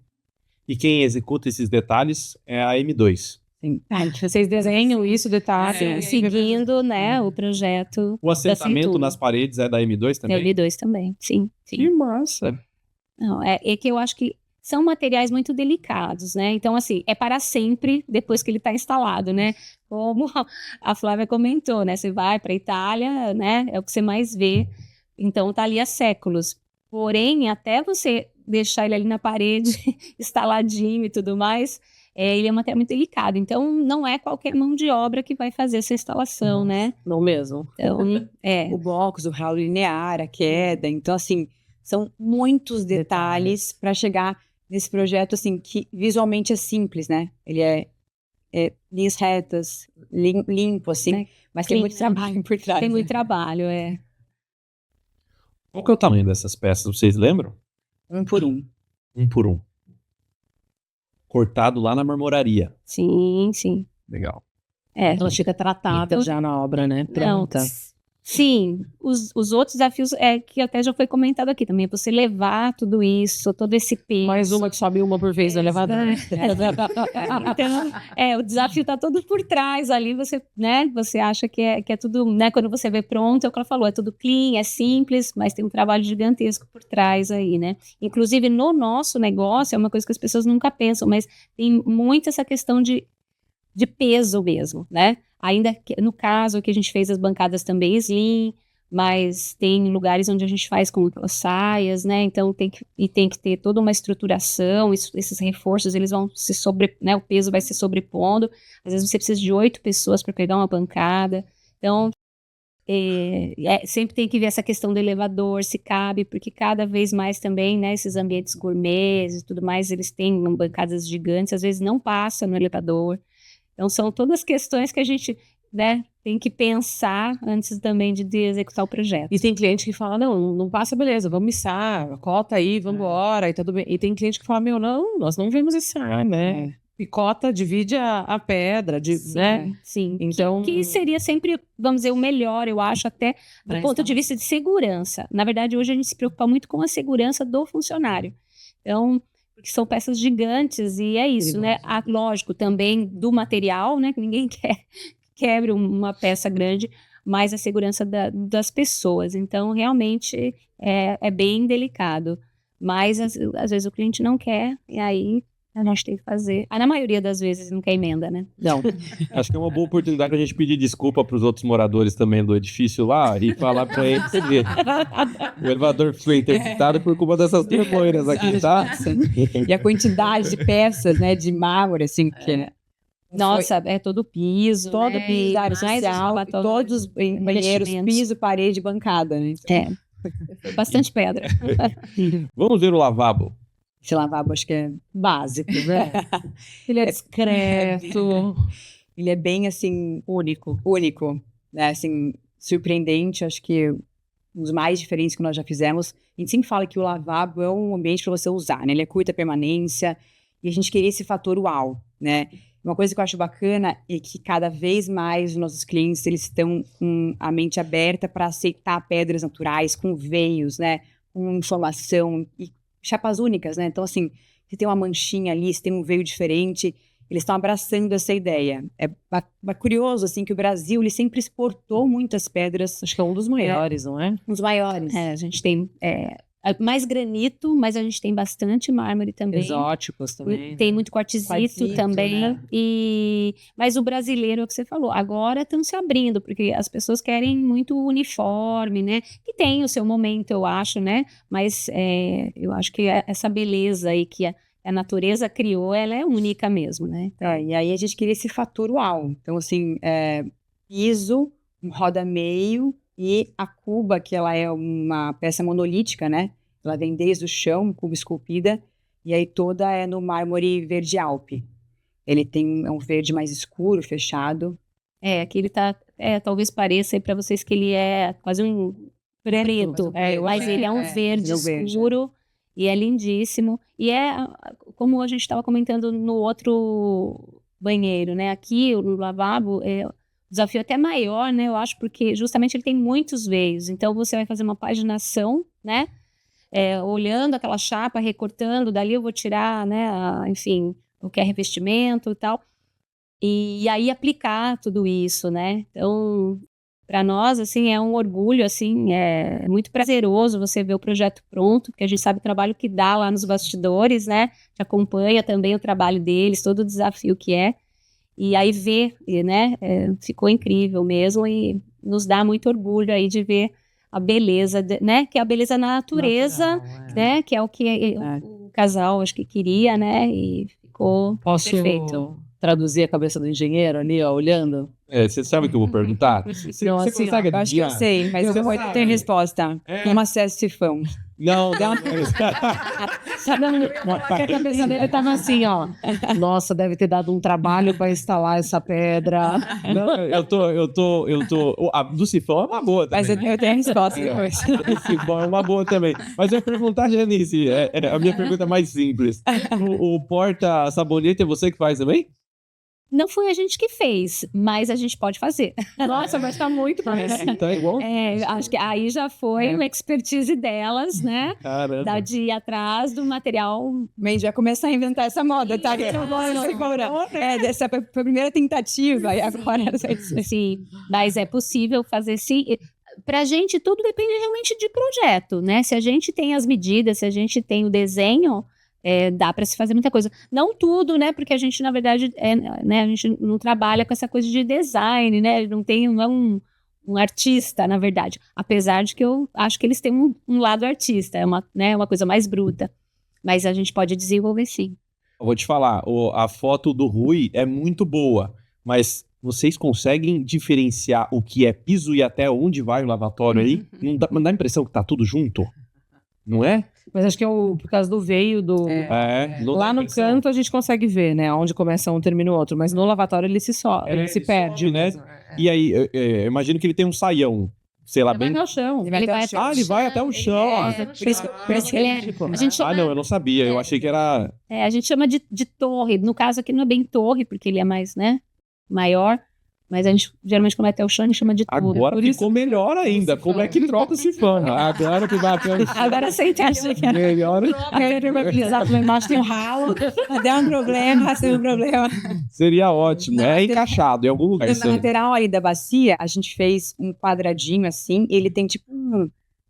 E quem executa esses detalhes é a M2. Sim. Vocês desenham isso, detalhe. Seguindo, né, o projeto. O assentamento nas paredes é da M2 também? Tem M2 também, sim. Que massa. Não, é que eu acho que são materiais muito delicados, né? Então, assim, é para sempre depois que ele está instalado, né? Como a Flávia comentou, né? Você vai para a Itália, né? É o que você mais vê. Então, tá ali há séculos. Porém, até você deixar ele ali na parede, instaladinho e tudo mais, ele é um material muito delicado. Então, não é qualquer mão de obra que vai fazer essa instalação, né? Não mesmo. Então, O box, o ralo linear, a queda. Então, assim, são muitos detalhes para chegar nesse projeto, assim, que visualmente é simples, né? Ele é linhas retas, limpo, assim, mas tem muito trabalho por trás. Tem muito trabalho, Qual que é o tamanho dessas peças? Vocês lembram? Um por um. Um por um. Cortado lá na marmoraria. Sim, sim. Legal. Ela fica tratada Então, já na obra, né? Não, Pronta. sim, os outros desafios que até já foi comentado aqui também, é você levar tudo isso, todo esse peso. Mais uma que sobe uma por vez no elevador. Então, o desafio tá todo por trás ali, você acha que é tudo, né, quando você vê pronto, é o que ela falou, é tudo clean, é simples, mas tem um trabalho gigantesco por trás aí, né? Inclusive, no nosso negócio, é uma coisa que as pessoas nunca pensam, mas tem muito essa questão de peso mesmo, né? Ainda que, no caso que a gente fez as bancadas também slim, mas tem lugares onde a gente faz com aquelas saias, né? Então tem que ter toda uma estruturação, esses reforços, eles vão né? O peso vai se sobrepondo, às vezes você precisa de 8 pessoas para pegar uma bancada, então sempre tem que ver essa questão do elevador, se cabe, porque cada vez mais também, né, esses ambientes gourmets e tudo mais, eles têm bancadas gigantes, às vezes não passa no elevador. Então, são todas questões que a gente, né, tem que pensar antes também de executar o projeto. E tem cliente que fala, não passa, beleza, vamos missar, cota aí, vamos embora, e tudo bem. E tem cliente que fala, não, nós não vemos içar, né? Picota, divide a pedra, né? Sim, então... que seria sempre, vamos dizer, o melhor, eu acho, até do ponto de vista de segurança. Na verdade, hoje a gente se preocupa muito com a segurança do funcionário. Então, porque são peças gigantes e é isso, né? Lógico, também do material, né? Que ninguém quebre uma peça grande, mas a segurança das pessoas. Então, realmente, é bem delicado. Mas, às vezes, o cliente não quer, e aí... a gente tem que fazer. Na maioria das vezes não quer emenda, né? Não. Acho que é uma boa oportunidade pra gente pedir desculpa pros outros moradores também do edifício lá e falar pra eles, você vê, o elevador foi interditado por culpa dessas duas loiras aqui, tá? E a quantidade de peças, né, de mármore, assim, que... Nossa, é todo o piso, Todo né? piso da área social, todos os banheiros, piso, parede, bancada, né? Então, bastante pedra. Vamos ver o lavabo. esse lavabo acho que é Básico, né? Ele é discreto. Ele é bem, assim... único, né? Assim, surpreendente, acho que um dos mais diferentes que nós já fizemos. A gente sempre fala que o lavabo é um ambiente para você usar, né? Ele é curta permanência e a gente queria esse fator uau, né? Uma coisa que eu acho bacana é que cada vez mais os nossos clientes, eles estão com a mente aberta para aceitar pedras naturais, com veios, né? Com informação e chapas únicas, né? Então, assim, se tem uma manchinha ali, se tem um veio diferente, eles estão abraçando essa ideia. É curioso, assim, que o Brasil, ele sempre exportou muitas pedras. acho que é um dos maiores, não é? Um dos maiores. A gente tem mais granito, mas a gente tem bastante mármore também. Exóticos também. Tem muito quartzito também. né? Mas o brasileiro, é o que você falou, agora estão se abrindo, porque as pessoas querem muito uniforme, né? Que tem o seu momento, eu acho, né? Mas eu acho que essa beleza aí que a natureza criou, ela é única mesmo, né? E aí a gente queria esse fator uau. Então, assim, piso, roda meio e a cuba, que ela é uma peça monolítica, né? Ela vem desde o chão, cuba esculpida, e aí toda é no mármore verde Alpe. Ele é um verde mais escuro, fechado. Aqui ele tá, talvez pareça aí para vocês que ele é quase um preto, mas ele é um verde escuro e é lindíssimo. E como a gente estava comentando no outro banheiro, né? Aqui, o lavabo, o desafio é até maior, né? Eu acho, porque justamente ele tem muitos veios. Então, você vai fazer uma paginação, né? Olhando aquela chapa, recortando, dali eu vou tirar, né? Enfim, o que é revestimento e tal. E aí aplicar tudo isso, né? Então, para nós, assim, é um orgulho, assim, é muito prazeroso você ver o projeto pronto, porque a gente sabe o trabalho que dá lá nos bastidores, né? A gente acompanha também o trabalho deles, todo o desafio que é. E aí ver, né? Ficou incrível mesmo e nos dá muito orgulho aí de ver a beleza, né? Que é a beleza na natureza, né? Que é o que o casal, acho que queria, né? E ficou perfeito. Traduzir a cabeça do engenheiro ali, ó, olhando? Você sabe o que eu vou perguntar? Você consegue Eu acho que eu sei, mas eu vou ter resposta. Como acessa o sifão? Não. A cabeça dele tava assim, ó. Nossa, deve ter dado um trabalho para instalar essa pedra. Não, eu tô. A do sifão é uma boa também. Mas eu tenho a resposta depois. O sifão é uma boa também. Mas eu ia perguntar, Janice, a minha pergunta é mais simples. O porta-sabonete é você que faz também? Não foi a gente que fez, mas a gente pode fazer. Nossa, mas tá muito parecido. Tá igual? Acho que aí já foi uma expertise delas, né? Caramba. De ir atrás do material. Mas a gente vai começar a inventar essa moda, tá? Essa foi a primeira tentativa, e agora... Sim, mas é possível fazer sim. Pra gente, tudo depende realmente de projeto, né? Se a gente tem as medidas, se a gente tem o desenho... dá para se fazer muita coisa. Não tudo, né? Porque a gente, na verdade, né? A gente não trabalha com essa coisa de design, né? Não é um um artista, na verdade. Apesar de que eu acho que eles têm um lado artista, é uma coisa mais bruta. Mas a gente pode desenvolver sim. Eu vou te falar, a foto do Rui é muito boa, mas vocês conseguem diferenciar o que é piso e até onde vai o lavatório aí? Não dá a impressão que tá tudo junto? Não é? Mas acho que é por causa do veio do... Não dá Lá no impressão. canto a gente consegue ver, né? Onde começa um, termina o outro. Mas no lavatório ele se perde. sobe, né? E aí, eu imagino que ele tem um saião, sei lá, Ele vai bem... até o chão. Ele vai até Ah, ele vai até o chão. Por isso que ele é... A gente chama, Não, eu não sabia. Eu achei que era... a gente chama de torre. No caso aqui não é bem torre, porque ele é mais, né, maior. Mas a gente geralmente, como é até o chão, a gente chama de torre. Agora Por isso- ficou melhor ainda. Como é que troca esse fã? Agora que vai até o chão. Agora você entende que é. Melhor Ele vai precisar lá embaixo tem um ralo, der um problema, tem um problema. seria ótimo. É encaixado em algum lugar. Na isso aí. lateral ali da bacia, a gente fez um quadradinho assim, ele tem tipo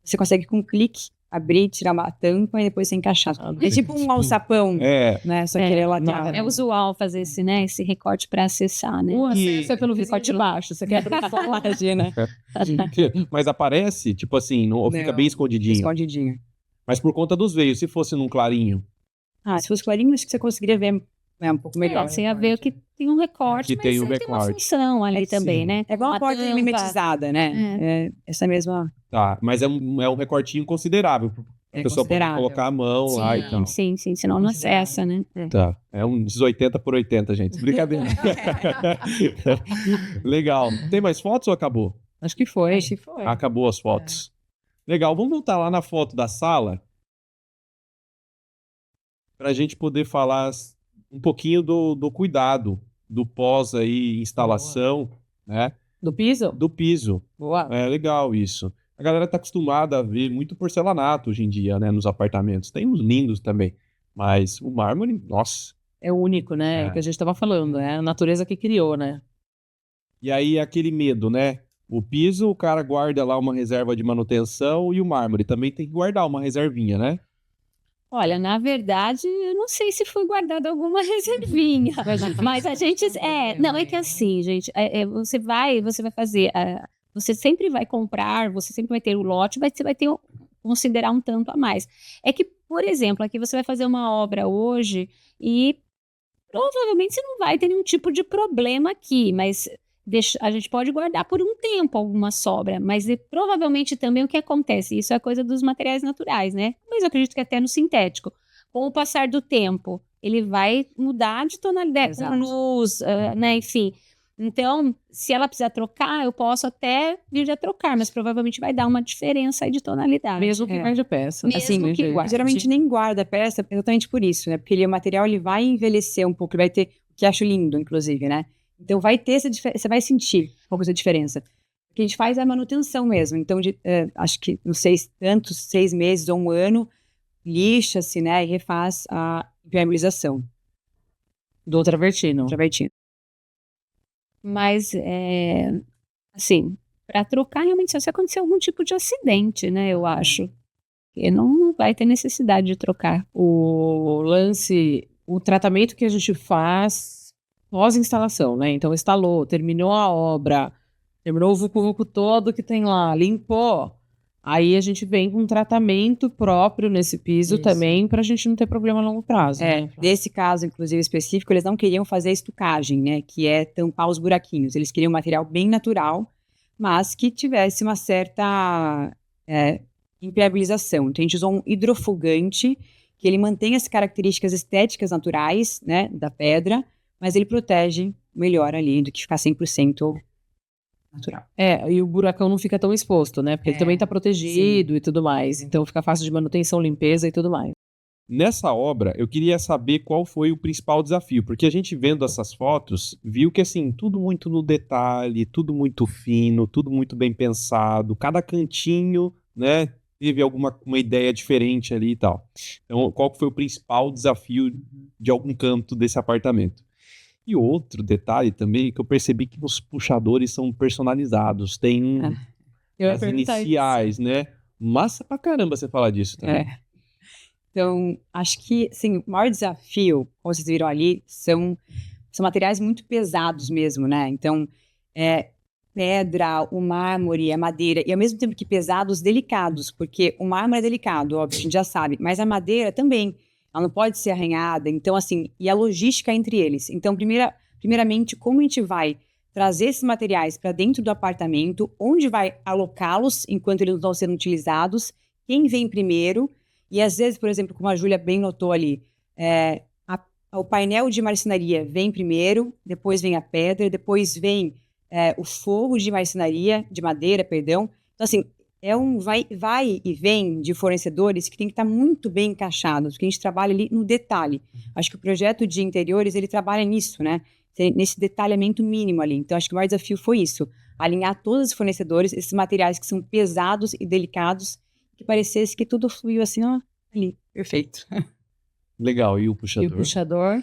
você consegue com um clique abrir, tirar uma tampa e depois você encaixar. É tipo um alçapão, É, né? Só que ele é lateral. É usual fazer esse recorte para acessar, né? O Que- acesso é pelo recorte baixo. Você quer abrir só lá. Imagina, mas aparece, tipo assim, ou fica Não. bem escondidinho. escondidinho. Mas por conta dos veios, se fosse num clarinho. Ah, se fosse clarinho, acho que você conseguiria ver um pouco melhor. Você ia ver que tem um recorte, Que mas tem o ele tem uma recorte. função ali Sim. também, né? É igual uma porta tampa. mimetizada, né? É essa mesma Tá, mas é um recortinho considerável. A é pessoa pode considerável. colocar a mão lá e tal. Sim, senão não acessa, né? Tá, é um 80 por 80, gente. Brincadeira. Legal. Tem mais fotos ou acabou? Acho que foi. Acho que foi. Acabou as fotos. Legal, vamos voltar lá na foto da sala para a gente poder falar um pouquinho do cuidado, do pós aí, instalação, né? Do piso? Do piso. Boa. É legal isso. A galera tá acostumada a ver muito porcelanato hoje em dia, né? Nos apartamentos. Tem uns lindos também. Mas o mármore, nossa. É o único, né? É. Que a gente tava falando, né? A natureza que criou, né? E aí aquele medo, né? O piso, o cara guarda lá uma reserva de manutenção e o mármore também tem que guardar uma reservinha, né? Olha, na verdade, eu não sei se foi guardada alguma reservinha, mas a gente não é que assim, gente, você vai fazer, você sempre vai comprar, você sempre vai ter o lote, mas você vai ter considerar um tanto a mais. É que, por exemplo, aqui você vai fazer uma obra hoje e provavelmente você não vai ter nenhum tipo de problema aqui, mas a gente pode guardar por um tempo alguma sobra, mas provavelmente também o que acontece, isso é coisa dos materiais naturais, né? Mas eu acredito que até no sintético, com o passar do tempo, ele vai mudar de tonalidade, com Exato. luz, né? Enfim. Então, se ela precisar trocar, eu posso até vir a trocar, mas provavelmente vai dar uma diferença aí de tonalidade. Mesmo que guarde a peça. Mesmo Assim, que guarde. geralmente nem guarda a peça exatamente por isso, né? Porque o material ele vai envelhecer um pouco, ele vai ter, o que eu acho lindo, inclusive, né? Então vai ter você vai sentir um pouco essa diferença. O que a gente faz é a manutenção mesmo. Então, acho que, não sei, tantos 6 meses ou um ano, lixa-se, né? E refaz a impermeabilização, Do travertino. travertino. Mas, assim, para trocar, realmente, só se acontecer algum tipo de acidente, né? Eu acho. Porque não vai ter necessidade de trocar. O lance, o tratamento que a gente faz pós-instalação, né? Então, instalou, terminou a obra, terminou o vucu-vucu todo que tem lá, limpou. Aí a gente vem com um tratamento próprio nesse piso Isso. também, pra gente não ter problema a longo prazo. É, né? desse caso, inclusive, específico, eles não queriam fazer a estucagem, né? Que é tampar os buraquinhos. Eles queriam um material bem natural, mas que tivesse uma certa impermeabilização. Então, a gente usou um hidrofugante, que ele mantém as características estéticas naturais, né? Da pedra, mas ele protege melhor ali do que ficar 100% natural. E o buracão não fica tão exposto, né? Porque ele também tá protegido e tudo mais. Então fica fácil de manutenção, limpeza e tudo mais. Nessa obra, eu queria saber qual foi o principal desafio, porque a gente vendo essas fotos, viu que assim, tudo muito no detalhe, tudo muito fino, tudo muito bem pensado, cada cantinho, né, teve uma ideia diferente ali e tal. Então, qual que foi o principal desafio de algum canto desse apartamento? E outro detalhe também, que eu percebi que os puxadores são personalizados, tem as iniciais, né? Massa pra caramba você falar disso também. Então, acho que, assim, o maior desafio, como vocês viram ali, são materiais muito pesados mesmo, né? Então, pedra, o mármore, a madeira, e ao mesmo tempo que pesados, delicados, porque o mármore é delicado, óbvio, a gente já sabe, mas a madeira também, ela não pode ser arranhada, então assim, e a logística entre eles. Então, primeiramente, como a gente vai trazer esses materiais para dentro do apartamento, onde vai alocá-los enquanto eles não estão sendo utilizados, quem vem primeiro, e às vezes, por exemplo, como a Júlia bem notou ali, o painel de marcenaria vem primeiro, depois vem a pedra, depois vem o forro de marcenaria, de madeira, perdão. Então, assim, vai e vem de fornecedores que tem que estar muito bem encaixados, porque a gente trabalha ali no detalhe. Acho que o projeto de interiores, ele trabalha nisso, né? Nesse detalhamento mínimo ali. Então, acho que o maior desafio foi isso, alinhar todos os fornecedores, esses materiais que são pesados e delicados, que parecesse que tudo fluiu assim, ó, ali, perfeito. Legal, e o puxador? E o puxador?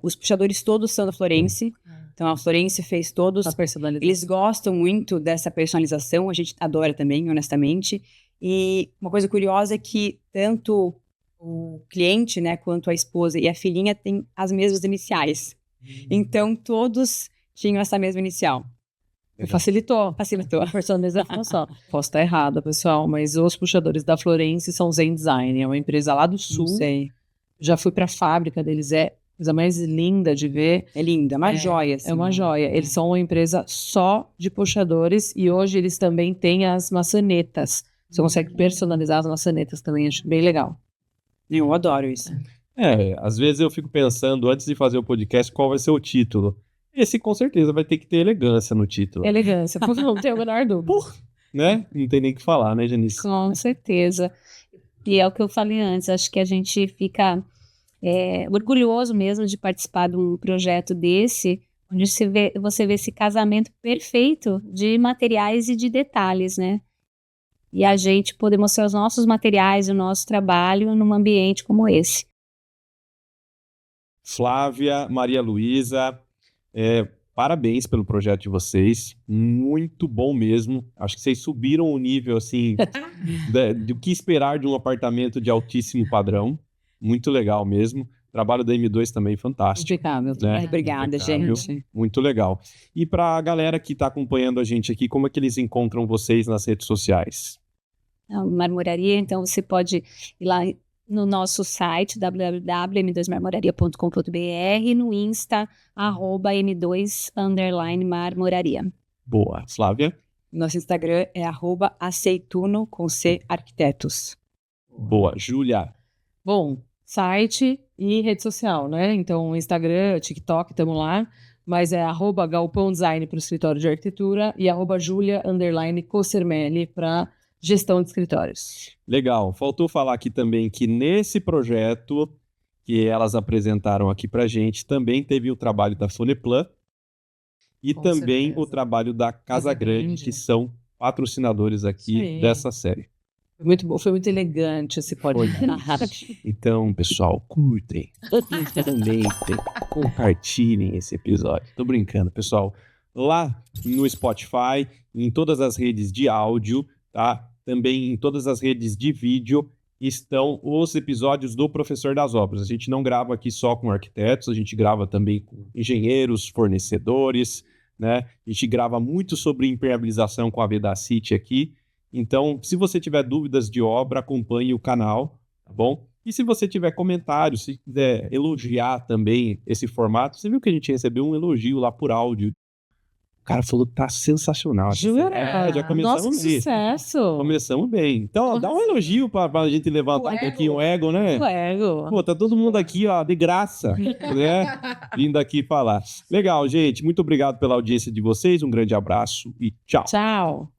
Os puxadores todos são da Florence. Então, a Florence fez todos. A personalidade. Eles gostam muito dessa personalização. A gente adora também, honestamente. E uma coisa curiosa é que tanto o cliente, né, quanto a esposa e a filhinha têm as mesmas iniciais. Então, todos tinham essa mesma inicial. Facilitou. Facilitou. A personalização só. Posso estar errada, pessoal, mas os puxadores da Florence são Zen Design. É uma empresa lá do Sul. Não sei. Já fui para a fábrica deles, é a coisa mais linda de ver. É linda, uma joia. Assim. É uma joia. Eles são uma empresa só de puxadores e hoje eles também têm as maçanetas. Você consegue personalizar as maçanetas também, acho bem legal. Eu adoro isso. Às vezes eu fico pensando, antes de fazer o podcast, qual vai ser o título. Esse com certeza vai ter que ter elegância no título. Elegância, não tenho a menor dúvida. Né? Não tem nem o que falar, né, Janice? Com certeza. E é o que eu falei antes, acho que a gente fica orgulhoso mesmo de participar de um projeto desse, onde você vê esse casamento perfeito de materiais e de detalhes, né? E a gente poder mostrar os nossos materiais, o nosso trabalho num ambiente como esse. Flávia, Maria Luísa, parabéns pelo projeto de vocês, muito bom mesmo, acho que vocês subiram o nível, assim, do que esperar de um apartamento de altíssimo padrão, muito legal mesmo, o trabalho da M2 também fantástico. Impecável. Né? Obrigada, Impecável. gente. Muito legal. E para a galera que está acompanhando a gente aqui, como é que eles encontram vocês nas redes sociais? A Marmoraria, então você pode ir lá no nosso site www.m2marmoraria.com.br, no Insta @m2_marmoraria. Boa. Flávia? Nosso Instagram é @aceituno com C arquitetos. Boa. Júlia? Bom, site e rede social, né? Então, Instagram, TikTok, estamos lá. Mas é @galpãodesign para o escritório de arquitetura e @julia_cosermelli para gestão de escritórios. Legal. Faltou falar aqui também que nesse projeto que elas apresentaram aqui pra gente, também teve o trabalho da Soneplan e Com também certeza. o trabalho da Casa Grande, que são patrocinadores aqui Sim. dessa série. Foi muito elegante esse podcast. Então, pessoal, curtem, comentem, compartilhem esse episódio. Tô brincando, pessoal. Lá no Spotify, em todas as redes de áudio, tá? Também em todas as redes de vídeo estão os episódios do Professor das Obras. A gente não grava aqui só com arquitetos, a gente grava também com engenheiros, fornecedores, né? A gente grava muito sobre impermeabilização com a Vedacity aqui. Então, se você tiver dúvidas de obra, acompanhe o canal, tá bom? E se você tiver comentários, se quiser elogiar também esse formato, você viu que a gente recebeu um elogio lá por áudio. O cara falou que tá sensacional. Jura? Já começamos Nossa, que bem. sucesso! Começamos bem. Então, ó, dá um elogio pra gente levantar um pouquinho o ego, né? O ego. Pô, tá todo mundo aqui, ó, de graça, né? Vindo aqui falar. Legal, gente. Muito obrigado pela audiência de vocês. Um grande abraço e tchau. Tchau.